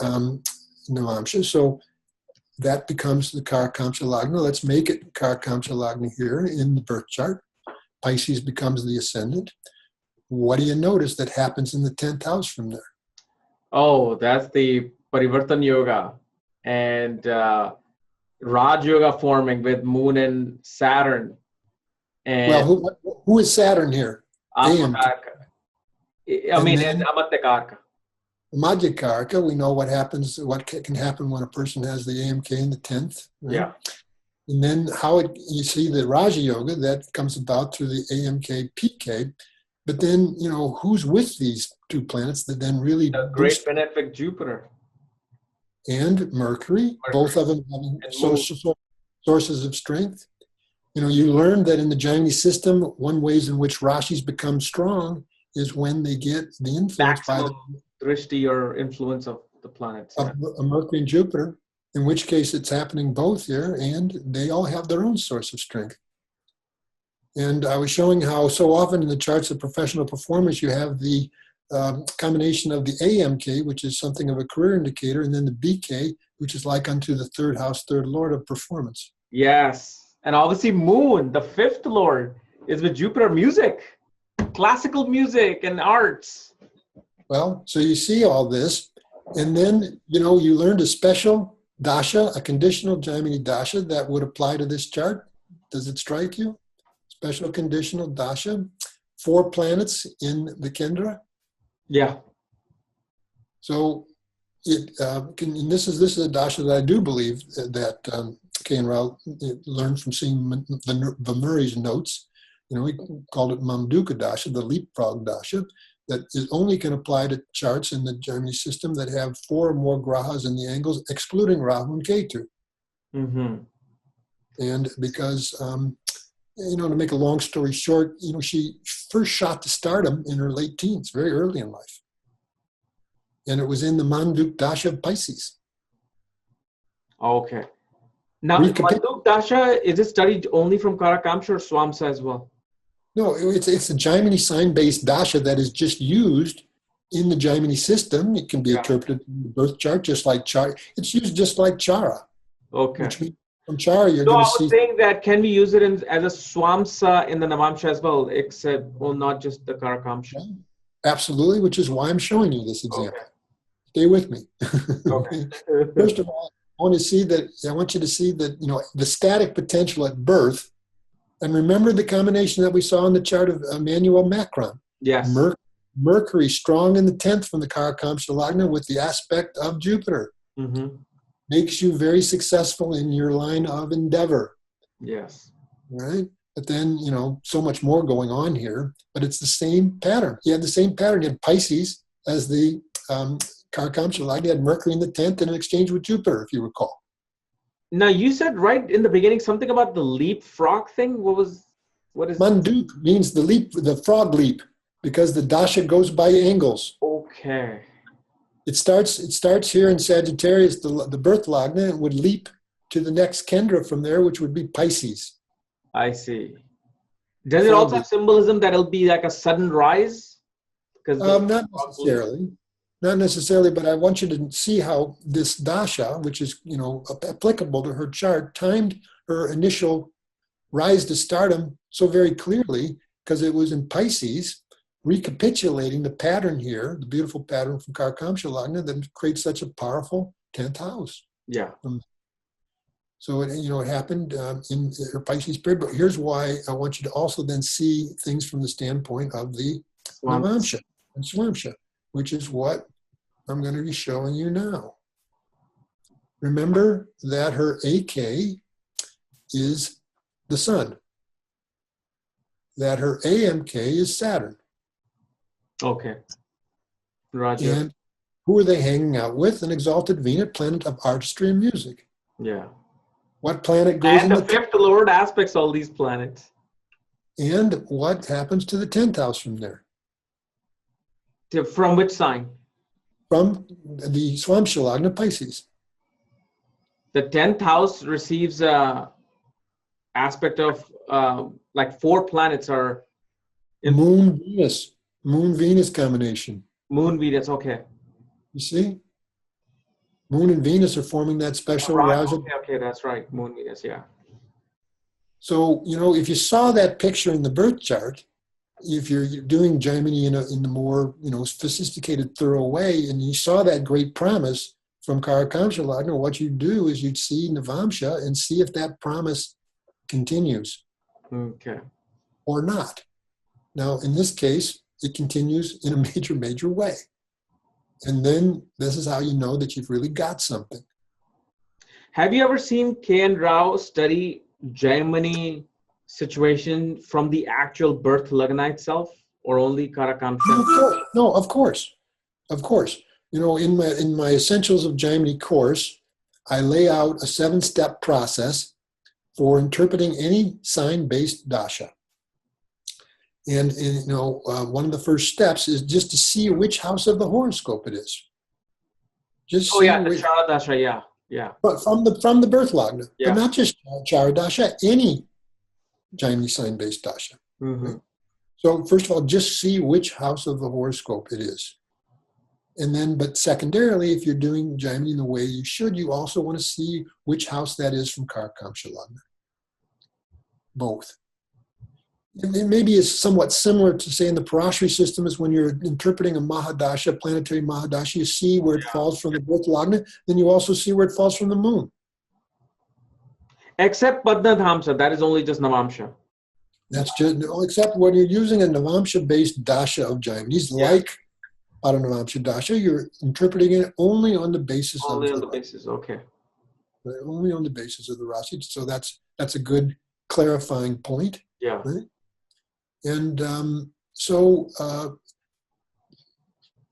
Navamsha. So that becomes the Karakamsa Lagna. Let's make it Karakamsa Lagna here in the birth chart. Pisces becomes the ascendant. What do you notice that happens in the 10th house from there? Oh, that's the Parivartan Yoga and Raj Yoga forming with Moon and Saturn. And well, who is Saturn here? Amakarka. And Amatyakarka. Madhyakarka, we know what can happen when a person has the AMK in the 10th. Right? Yeah. And then you see the Raja Yoga that comes about through the AMK PK. But then, who's with these 2 planets that then really the great benefic Jupiter and Mercury, both of them having sources of strength. You learn that in the Jamini system, one ways in which Rashis become strong is when they get the influence by the drishti or influence of the planets. Of Mercury and Jupiter, in which case it's happening both here, and they all have their own source of strength. And I was showing how so often in the charts of professional performance, you have the combination of the AMK, which is something of a career indicator, and then the BK, which is like unto the 3rd house, 3rd Lord of performance. Yes. And obviously Moon, the 5th Lord, is with Jupiter, music, classical music and arts. Well, so you see all this, and then, you learned a special dasha, a conditional Jamini dasha that would apply to this chart. Does it strike you? Special conditional dasha, 4 planets in the Kendra. Yeah. So and this is a dasha that I do believe that K.N. Rao learned from seeing the Murray's notes. He called it Mamduka dasha, the leapfrog dasha, that only can apply to charts in the Jamini system that have 4 or more grahas in the angles, excluding Rahu and Ketu. Mm-hmm. And because, to make a long story short, she first shot to stardom in her late teens, very early in life. And it was in the Manduk Dasha of Pisces. Okay. Now, Manduk Dasha, is it studied only from Karakamsa or Swamsa as well? No, it's a Jamini sign-based dasha that is just used in the Jamini system. It can be interpreted in the birth chart, just like Chara. It's used just like Chara. Okay. Which means from Chara, you're so going I to was see. saying that can we use it as a Swamsa in the Navamsha as well, except, not just the Karakamsa? Yeah, absolutely, which is why I'm showing you this example. Okay. Stay with me. Okay. First of all, I want you to see that, the static potential at birth. And remember the combination that we saw in the chart of Emmanuel Macron. Yes. Mercury strong in the 10th from the Karakamsa Lagna with the aspect of Jupiter. Mm-hmm. Makes you very successful in your line of endeavor. Yes. Right? But then, so much more going on here. But it's the same pattern. He had the same pattern in Pisces as the Karakamsa Lagna. He had Mercury in the 10th in an exchange with Jupiter, if you recall. Now, you said right in the beginning something about the leapfrog thing. What was? What is Manduk means the leap, the frog leap, because the dasha goes by angles. Okay. It starts here in Sagittarius, the birth lagna, and would leap to the next Kendra from there, which would be Pisces. I see. Does it also have symbolism that it'll be like a sudden rise? Not necessarily. Not necessarily, but I want you to see how this dasha, which is, you know, applicable to her chart, timed her initial rise to stardom so very clearly, because it was in Pisces, recapitulating the pattern here, the beautiful pattern from Karakamsa Lagna that creates such a powerful 10th house. Yeah. So it, you know, it happened in her Pisces period. But here's why I want you to also then see things from the standpoint of the Navamsha and Swamsa, which is what I'm going to be showing you now. Remember that her AK is the Sun, that her AMK is Saturn. Okay. Roger. And who are they hanging out with? An exalted Venus, planet of artistry and music. Yeah. What planet goes and in the fifth lord aspects all these planets. And what happens to the 10th house from there? From which sign? From the Swamsa Lagna, Pisces. The 10th house receives a aspect of like 4 planets are in Moon Venus combination. Moon Venus. Okay. You see, Moon and Venus are forming that special Right. Raja. Okay, that's right. Moon Venus. Yeah. So, you know, if you saw that picture in the birth chart, if you're doing Gemini in the more, you know, sophisticated, thorough way, and you saw that great promise from Karakamsa Lagna, what you'd do is you'd see Navamsha and see if that promise continues. Okay. Or not. Now, in this case, it continues in a major way. And then this is how you know that you've really got something. Have you ever seen K.N. Rao study Jamini situation from the actual birth Lagna itself, or only Karakamsa? No, of course. You know, in my Essentials of Jamini course, I lay out a 7-step process for interpreting any sign-based dasha. And you know, one of the first steps is just to see which house of the horoscope it is. Just the Charadasha, yeah. But from the birth lagna, yeah. But not just Charadasha, any Jamini sign-based dasha. Mm-hmm. Right? So first of all, just see which house of the horoscope it is. And then, but secondarily, if you're doing Jamini the way you should, you also want to see which house that is from Karakamsa Lagna. Both. It maybe is somewhat similar to, say, in the Parashari system, is when you're interpreting a Mahadasha, planetary Mahadasha, you see where it falls from the birth Lagna, then you also see where it falls from the moon. Except Padnadhamsa, that is only just Navamsha. That's just, except when you're using a Navamsha-based dasha of Jainis, like Navamsha dasha, you're interpreting it only on the basis of only on the basis, okay. Right? Only on the basis of the Rasi. So that's a good clarifying point. Yeah. Right? And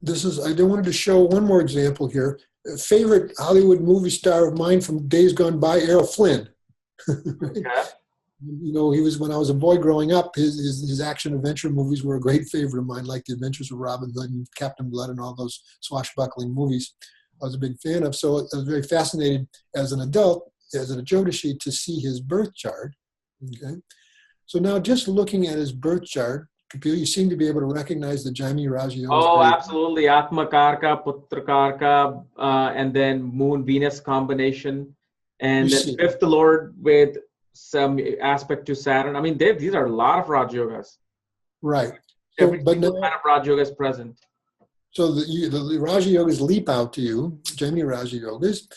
this is, I wanted to show one more example here. A favorite Hollywood movie star of mine from days gone by, Errol Flynn. Okay. You know, he was, when I was a boy growing up, his action adventure movies were a great favorite of mine, like The Adventures of Robin Hood and Captain Blood and all those swashbuckling movies I was a big fan of. So I was very fascinated as an adult, as a Jyotishi, to see his birth chart. Okay. So now just looking at his birth chart, Kapiel, you seem to be able to recognize the Jamini Raja Yoga. Oh, absolutely. Atma Karka, Putra Karka, and then Moon Venus combination. And then fifth lord with some aspect to Saturn. I mean, these are a lot of Raj Yogas. Right. Every single kind of Raj Yoga is present. So the Raja Yogas leap out to you, Jamini Raja Yogas,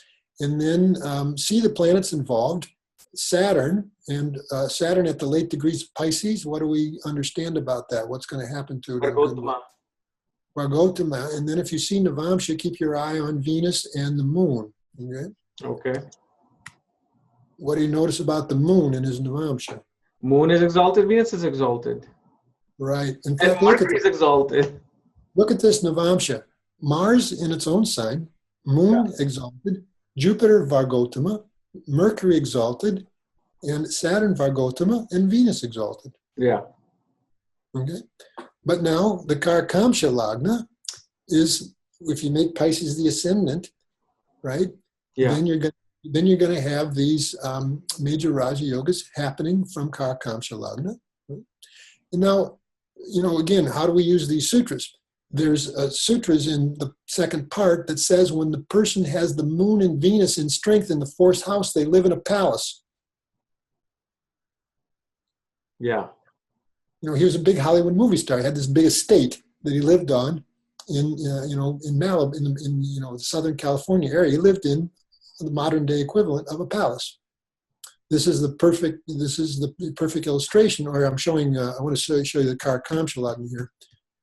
and then see the planets involved. Saturn, and Saturn at the late degrees of Pisces, what do we understand about that? What's going to happen to it? Vargotama. And then if you see Navamsha, keep your eye on Venus and the moon. Okay. What do you notice about the moon in his Navamsha? Moon is exalted, Venus is exalted. Right. In fact, and Mercury is exalted. Look at this Navamsha. Mars in its own sign, Moon exalted, Jupiter Vargotama, Mercury exalted, and Saturn Vargotama, and Venus exalted. Yeah. Okay. But now the Karakamsa Lagna is, if you make Pisces the ascendant, right? Yeah. Then you're going to have these major Raja Yogas happening from Karakamsa Lagna. Right? And now, again, how do we use these sutras? There's sutras in the second part that says when the person has the moon and Venus in strength in the fourth house, they live in a palace. Yeah. He was a big Hollywood movie star. He had this big estate that he lived on in Malibu, in Southern California area. He lived in the modern day equivalent of a palace. This is the perfect illustration, or I'm showing, I want to show you the Karakamsa Lagna here.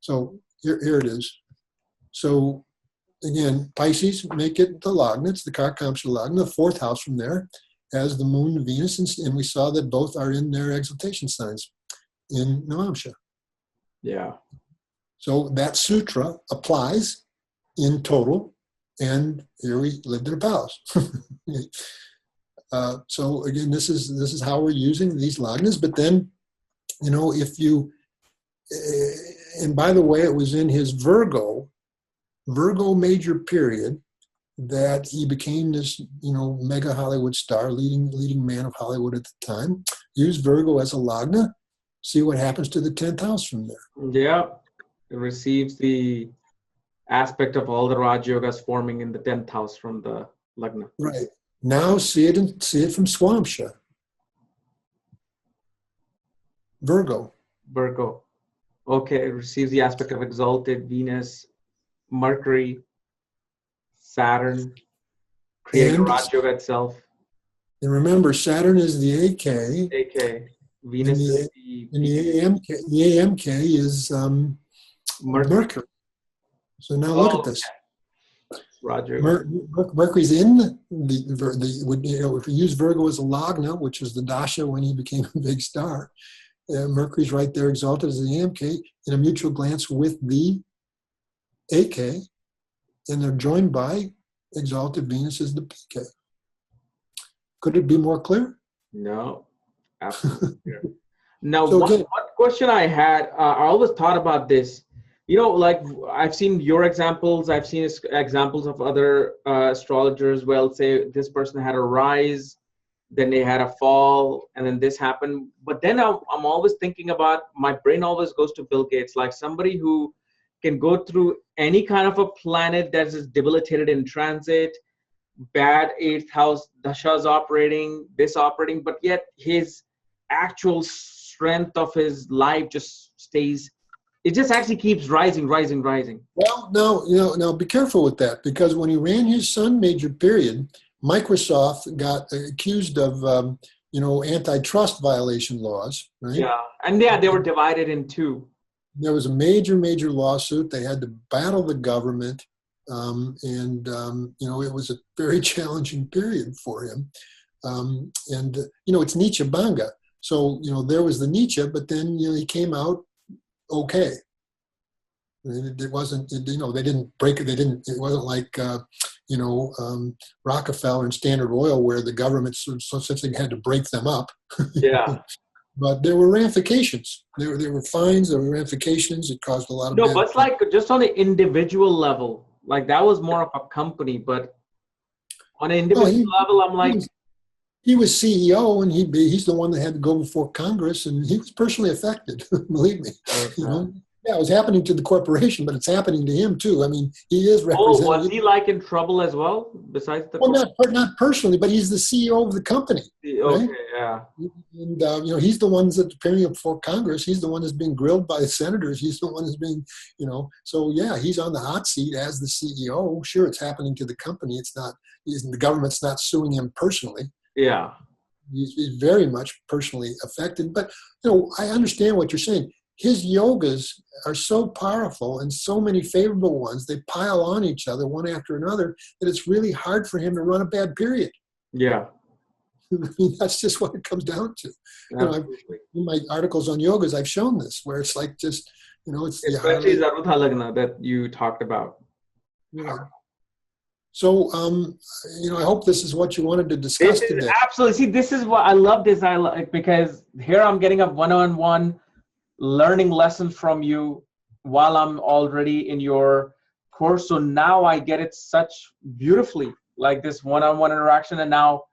So here it is. So again, Pisces, make it the Lagna, it's the Karakamsa Lagna, the fourth house from there, has the moon and Venus, and we saw that both are in their exaltation signs in Navamsha. Yeah. So that sutra applies in total, and here we lived in a palace. So again, this is how we're using these lagnas. But then, if you, and by the way, it was in his Virgo major period that he became this, mega Hollywood star, leading man of Hollywood at the time. Use Virgo as a lagna. See what happens to the 10th house from there. Yeah. It receives the aspect of all the Raj Yogas forming in the 10th house from the Lagna. Right. Now see it from Swamsa. Virgo. Okay, it receives the aspect of exalted Venus, Mercury, Saturn, creating Raj Yoga itself. And remember, Saturn is the AK. Venus is the AMK. The AMK is Mercury. So now look at this. Roger. Mercury's in if we use Virgo as a lagna, which is the dasha when he became a big star, Mercury's right there exalted as the AMK in a mutual glance with the AK, and they're joined by exalted Venus as the PK. Could it be more clear? No, absolutely clear. Now, So one question I had, I always thought about this. Like I've seen your examples, I've seen examples of other astrologers. Well, say this person had a rise, then they had a fall, and then this happened. But then I'm always thinking about, my brain always goes to Bill Gates, like somebody who can go through any kind of a planet that is debilitated in transit, bad 8th house, dashas operating, but yet his actual strength of his life just stays. It just actually keeps rising. Well, no, be careful with that, because when he ran his Sun major period, Microsoft got accused of, antitrust violation laws, right? Yeah, and they were divided in two. There was a major lawsuit. They had to battle the government, it was a very challenging period for him. It's Nietzsche Banga. So, there was the Nietzsche, but then, he came out okay. It wasn't, they didn't break it. It wasn't like, Rockefeller and Standard Oil, where the government essentially had to break them up. Yeah. But there were ramifications. There were fines, there were ramifications. It caused a lot of. No, but it's like just on the individual level, like that was more of a company, but on an individual level, I'm like. He was CEO, and he's the one that had to go before Congress, and he was personally affected. Believe me, Yeah, it was happening to the corporation, but it's happening to him too. I mean, he is representing. Oh, was he like in trouble as well? Besides the. Well, not personally, but he's the CEO of the company. Okay, right? Yeah. And he's the one that's appearing before Congress. He's the one that's being grilled by the senators. He's the one that's being, So yeah, he's on the hot seat as the CEO. Sure, it's happening to the company. It's not. The government's not suing him personally. Yeah. He's very much personally affected. But, I understand what you're saying. His yogas are so powerful, and so many favorable ones, they pile on each other one after another, that it's really hard for him to run a bad period. Yeah. I mean, that's just what it comes down to. In my articles on yogas, I've shown this, where it's like just, it's especially Zarudha Lagna that you talked about. Yeah. So, I hope this is what you wanted to discuss This is today. absolutely. See, this is what I love this. I like because here I'm getting a one-on-one learning lesson from you while I'm already in your course. So now I get it such beautifully, like this one-on-one interaction, and now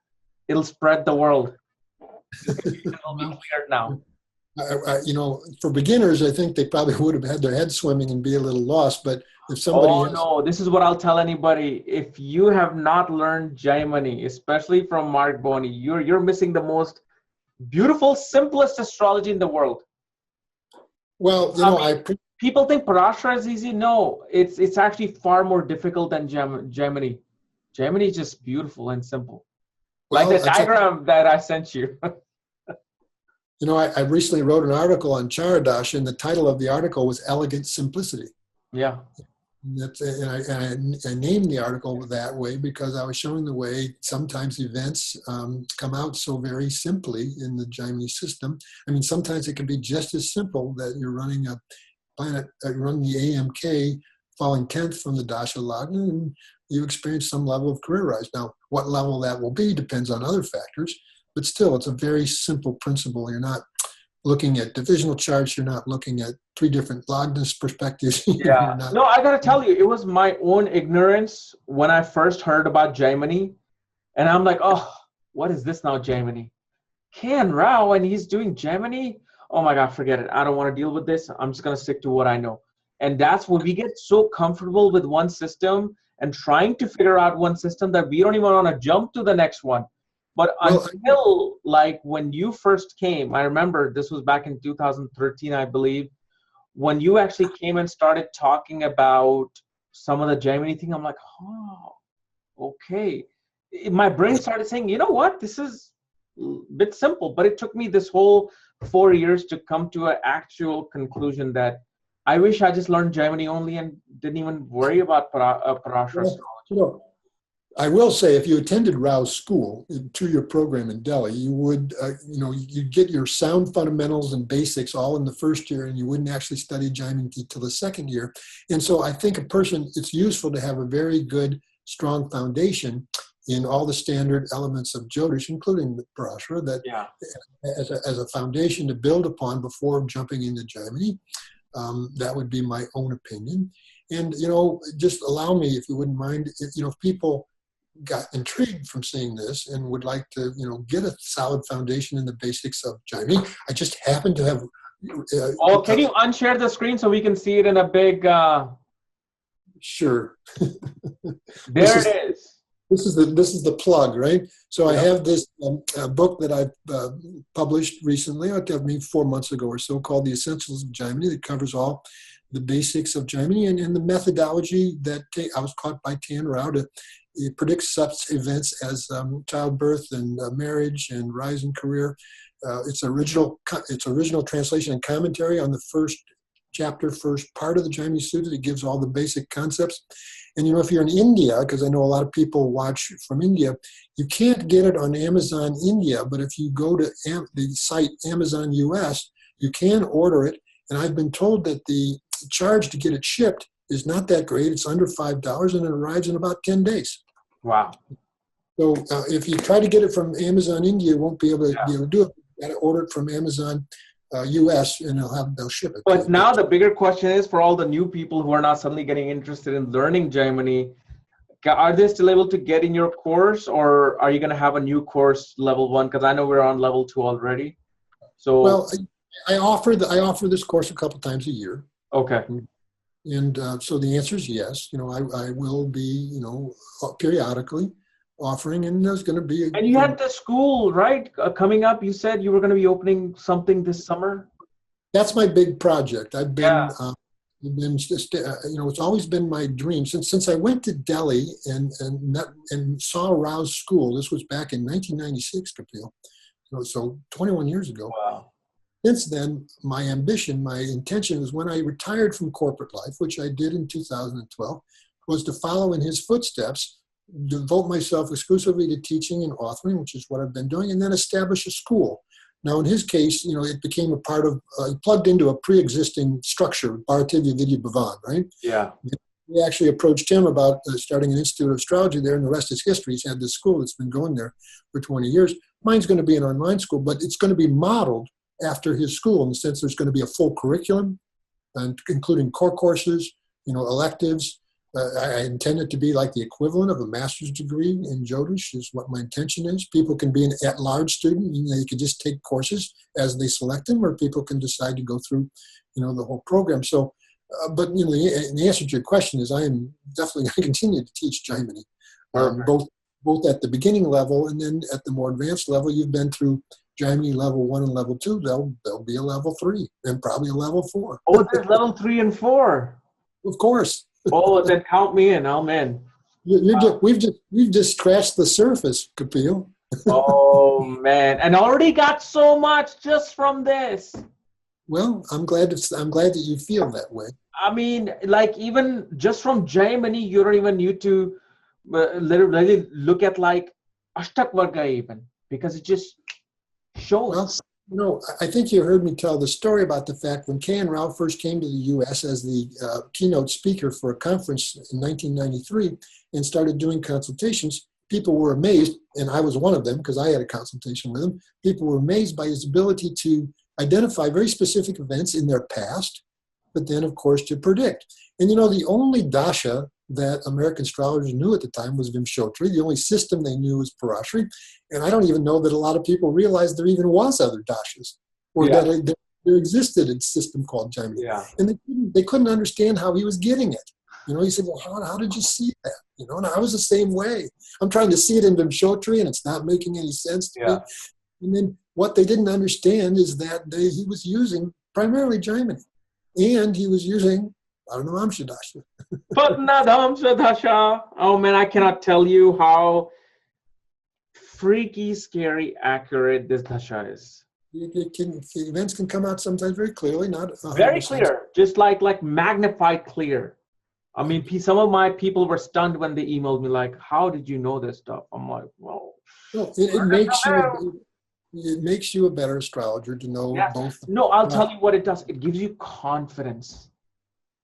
it'll spread the world. This confusion will be cleared now. For beginners, I think they probably would have had their head swimming and be a little lost. But if somebody No, this is what I'll tell anybody. If you have not learned Gemini, especially from Mark Boney, you're missing the most beautiful, simplest astrology in the world. Well, people think Parashara is easy. No, it's actually far more difficult than Gemini. Gemini is just beautiful and simple. Like the diagram that I sent you. I recently wrote an article on Charadash, and the title of the article was Elegant Simplicity. Yeah. And I named the article that way because I was showing the way sometimes events come out so very simply in the Gemini system. I mean, sometimes it can be just as simple that you're running a planet, running the AMK, falling 10th from the Dasha Lagna, and you experience some level of career rise. Now, what level that will be depends on other factors, but still, it's a very simple principle. You're not looking at divisional charts. You're not looking at 3 different Lagnas perspectives. Yeah. No, I got to tell you, it was my own ignorance when I first heard about Gemini. And I'm like, oh, what is this now, Gemini? Kapiel Raaj, and he's doing Gemini? Oh my God, forget it. I don't want to deal with this. I'm just going to stick to what I know. And that's when we get so comfortable with one system and trying to figure out one system that we don't even want to jump to the next one. But until like when you first came, I remember this was back in 2013, I believe, when you actually came and started talking about some of the Gemini thing, I'm like, oh, okay. My brain started saying, you know what, this is a bit simple. But it took me this whole 4 years to come to an actual conclusion that I wish I just learned Gemini only and didn't even worry about Parashara astrology. I will say, if you attended Rao's school, 2-year program in Delhi, you would, you'd get your sound fundamentals and basics all in the first year, and you wouldn't actually study Gemini till the second year. And so I think it's useful to have a very good, strong foundation in all the standard elements of Jyotish, including the Parashara, that as a foundation to build upon before jumping into Gemini. That would be my own opinion. And, just allow me, if you wouldn't mind, if people got intrigued from seeing this and would like to, get a solid foundation in the basics of Gemini. I just happen to have. Can you unshare the screen so we can see it in a big? Sure. There it is. This is the plug, right? So I have this book that I've published recently, 4 months ago or so, called The Essentials of Gemini, that covers all the basics of Gemini and the methodology that I was taught by Kapiel Raaj. It predicts such events as childbirth and marriage and rise in career. It's original translation and commentary on the first chapter, first part of the Gemini Sutra. It gives all the basic concepts. And if you're in India, because I know a lot of people watch from India, you can't get it on Amazon India, but if you go to the site Amazon US, you can order it. And I've been told that the charge to get it shipped is not that great. It's under $5 and it arrives in about 10 days. Wow. So if you try to get it from Amazon India, you won't be able to do it. You got to order it from Amazon US and they'll ship it. But now the bigger question is, for all the new people who are not suddenly getting interested in learning Gemini, are they still able to get in your course, or are you going to have a new course, level 1? Because I know we're on level 2 already. So well, I offer this course a couple times a year. Okay. And so the answer is yes. I will be, periodically offering, and there's going to be. And you had the school, right? Coming up, you said you were going to be opening something this summer. That's my big project. I've been, it's always been my dream since I went to Delhi and saw Rao's school. This was back in 1996, Kapiel. So 21 years ago. Wow. Since then, my intention was, when I retired from corporate life, which I did in 2012, was to follow in his footsteps, devote myself exclusively to teaching and authoring, which is what I've been doing, and then establish a school. Now, in his case, it became a part of, he plugged into a pre-existing structure, Bharatiya Vidya Bhavan, right? Yeah. we actually approached him about starting an Institute of Astrology there, and the rest is history. He's had this school that's been going there for 20 years. Mine's going to be an online school, but it's going to be modeled after his school in the sense there's going to be a full curriculum, and including core courses, electives. I intend it to be like the equivalent of a master's degree in Jyotish is what my intention is. People can be an at-large student. They can just take courses as they select them, or people can decide to go through, the whole program. So, but the answer to your question is I am definitely going to continue to teach Gemini, both at the beginning level and then at the more advanced level. You've been through Gemini level 1 and level 2. There'll be a level 3 and probably a level 4. Oh, there's level 3 and 4. Of course. Oh, then count me in. I'm in. We've just scratched the surface, Kapiel. Oh man, and already got so much just from this. Well, I'm glad that you feel that way. I mean, like even just from Jamini, you don't even need to literally look at like Ashtak Varga even, because it just shows. Well, I think you heard me tell the story about the fact when Kapiel Raaj first came to the U.S. as the keynote speaker for a conference in 1993 and started doing consultations. People were amazed, and I was one of them because I had a consultation with him. People were amazed by his ability to identify very specific events in their past, but then, of course, to predict. And, the only dasha that American astrologers knew at the time was Vimshotri. The only system they knew was Parashari. And I don't even know that a lot of people realized there even was other dashas, or that there existed a system called Jamini. Yeah. And they couldn't understand how he was getting it. He said, well, how did you see that? And I was the same way. I'm trying to see it in Vimshotri, and it's not making any sense to me. And then what they didn't understand is that he was using primarily Gemini, and he was using Amsha Dasha. But not Amsha Dasha. Oh man, I cannot tell you how freaky, scary, accurate this Dasha is. Events can come out sometimes very clearly, not 100%. Very clear, just like magnified clear. I mean, some of my people were stunned when they emailed me like, how did you know this stuff? I'm like, well. It makes you a better astrologer to know both. No, I'll tell you what it does. It gives you confidence.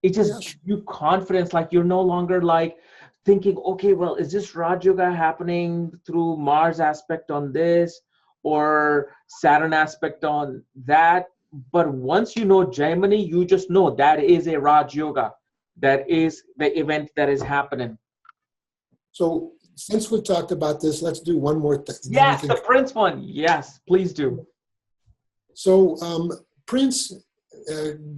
It just gives you confidence. Like you're no longer like thinking, okay, well, is this Raj Yoga happening through Mars aspect on this or Saturn aspect on that? But once you know Gemini, you just know that is a Raj Yoga. That is the event that is happening. So since we've talked about this, let's do one more thing. Yes, the Prince one. Yes, please do. So Prince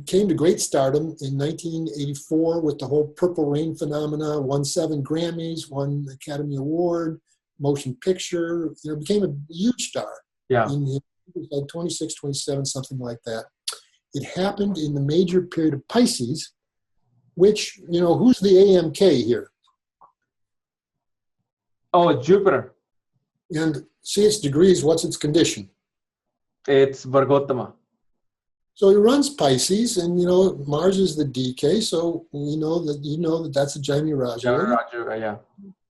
came to great stardom in 1984 with the whole Purple Rain phenomena, won 7 Grammys, won the Academy Award, motion picture, became a huge star. Yeah. It was like 26, 27, something like that. It happened in the major period of Pisces, which, who's the AMK here? Oh, Jupiter. And see its degrees, what's its condition? It's Vargottama. So he runs Pisces, and Mars is the DK, so you know that that's a Gemini Raja. Yeah. Of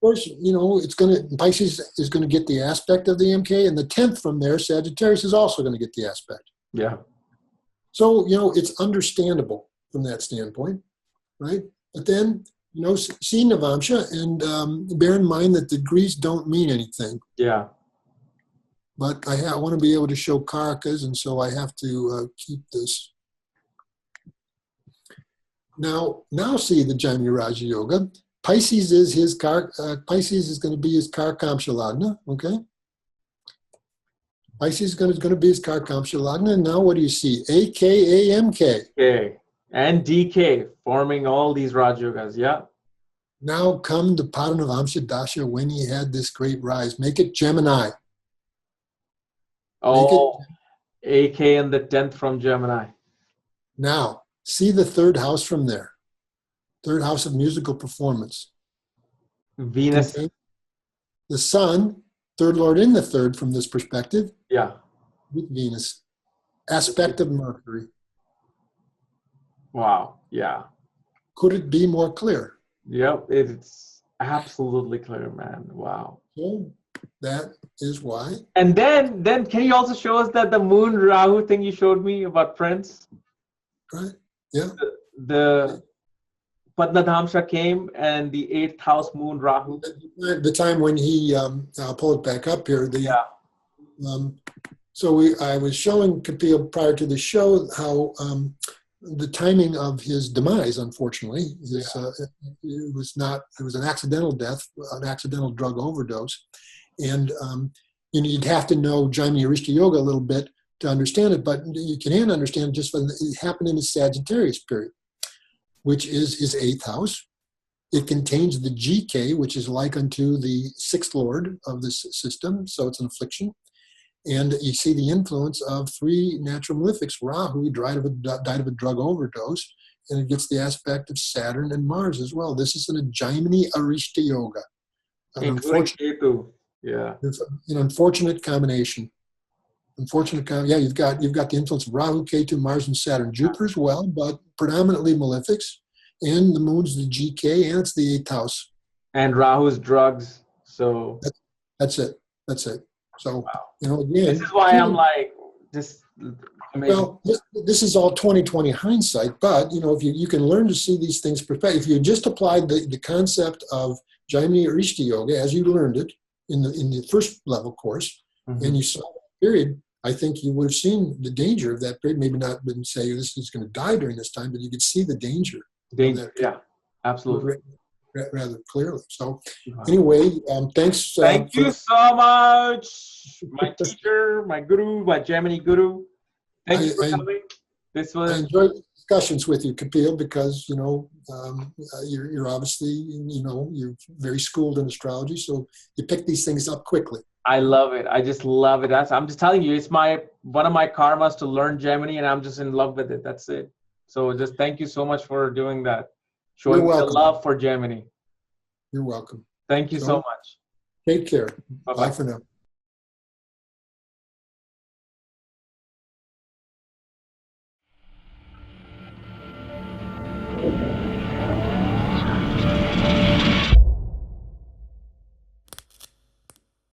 course, Pisces is gonna get the aspect of the MK, and the 10th from there, Sagittarius is also gonna get the aspect. Yeah. So it's understandable from that standpoint, right? But then see Navamsha, and bear in mind that degrees don't mean anything. Yeah. But I want to be able to show Karakas, and so I have to keep this. Now see the Gemini Raja Yoga. Pisces is his Pisces is going to be his Karakamsa Lagna. Okay. Pisces is going to be his Karakamsa Lagna. And now what do you see? AKAMK. Okay. And DK forming all these Raj Yogas. Yeah. Now come the Padanavamsha Dasha when he had this great rise. Make it Gemini. Oh, AK and the 10th from Gemini. Now, see the 3rd house from there. 3rd house of musical performance. Venus. Okay. The Sun, 3rd Lord in the 3rd from this perspective. Yeah. With Venus. Aspect of Mercury. Wow. Yeah. Could it be more clear? Yep. It's absolutely clear, man. Wow. So that is why. And then can you also show us that the Moon Rahu thing you showed me about Prince? Right. Yeah. Padnadhamsha came and the 8th house moon Rahu. The time when he, I'll pull it back up here. Yeah. I was showing Kapiel prior to the show how the timing of his demise, unfortunately, it was an accidental death, an accidental drug overdose. And you'd have to know Jamini Arishta Yoga a little bit to understand it, but you can understand just when it happened in his Sagittarius period, which is his 8th house. It contains the GK, which is like unto the 6th lord of this system, so it's an affliction. And you see the influence of 3 natural malefics. Rahu died of a drug overdose, and it gets the aspect of Saturn and Mars as well. This is a Jamini Arishta Yoga. An unfortunate combination. You've got the influence of Rahu, Ketu, Mars, and Saturn. Jupiter as well, but predominantly malefics. And the moon's the GK, and it's the 8th house. And Rahu's drugs. So that's it. So, wow. Again. This is why I'm like, just amazing. Well, this is all 2020 hindsight, but, if you can learn to see these things perfect. If you just applied the concept of Jamini Arishta Yoga as you learned it in the first level course, and you saw that period, I think you would have seen the danger of that period. Maybe not been say this is going to die during this time, but you could see the danger. Yeah, absolutely. Rather clearly. So anyway, thanks. Thank you so much, my teacher, my guru, my Jamini guru. Thank you for coming. I enjoyed discussions with you, Kapiel, because you're obviously you're very schooled in astrology, so you pick these things up quickly. I love it. I just love it. I'm just telling you, it's one of my karmas to learn Gemini, and I'm just in love with it. That's it. So just thank you so much for doing that. Showing the love for Gemini. You're welcome. Thank you so much. Take care. Bye-bye. Bye for now.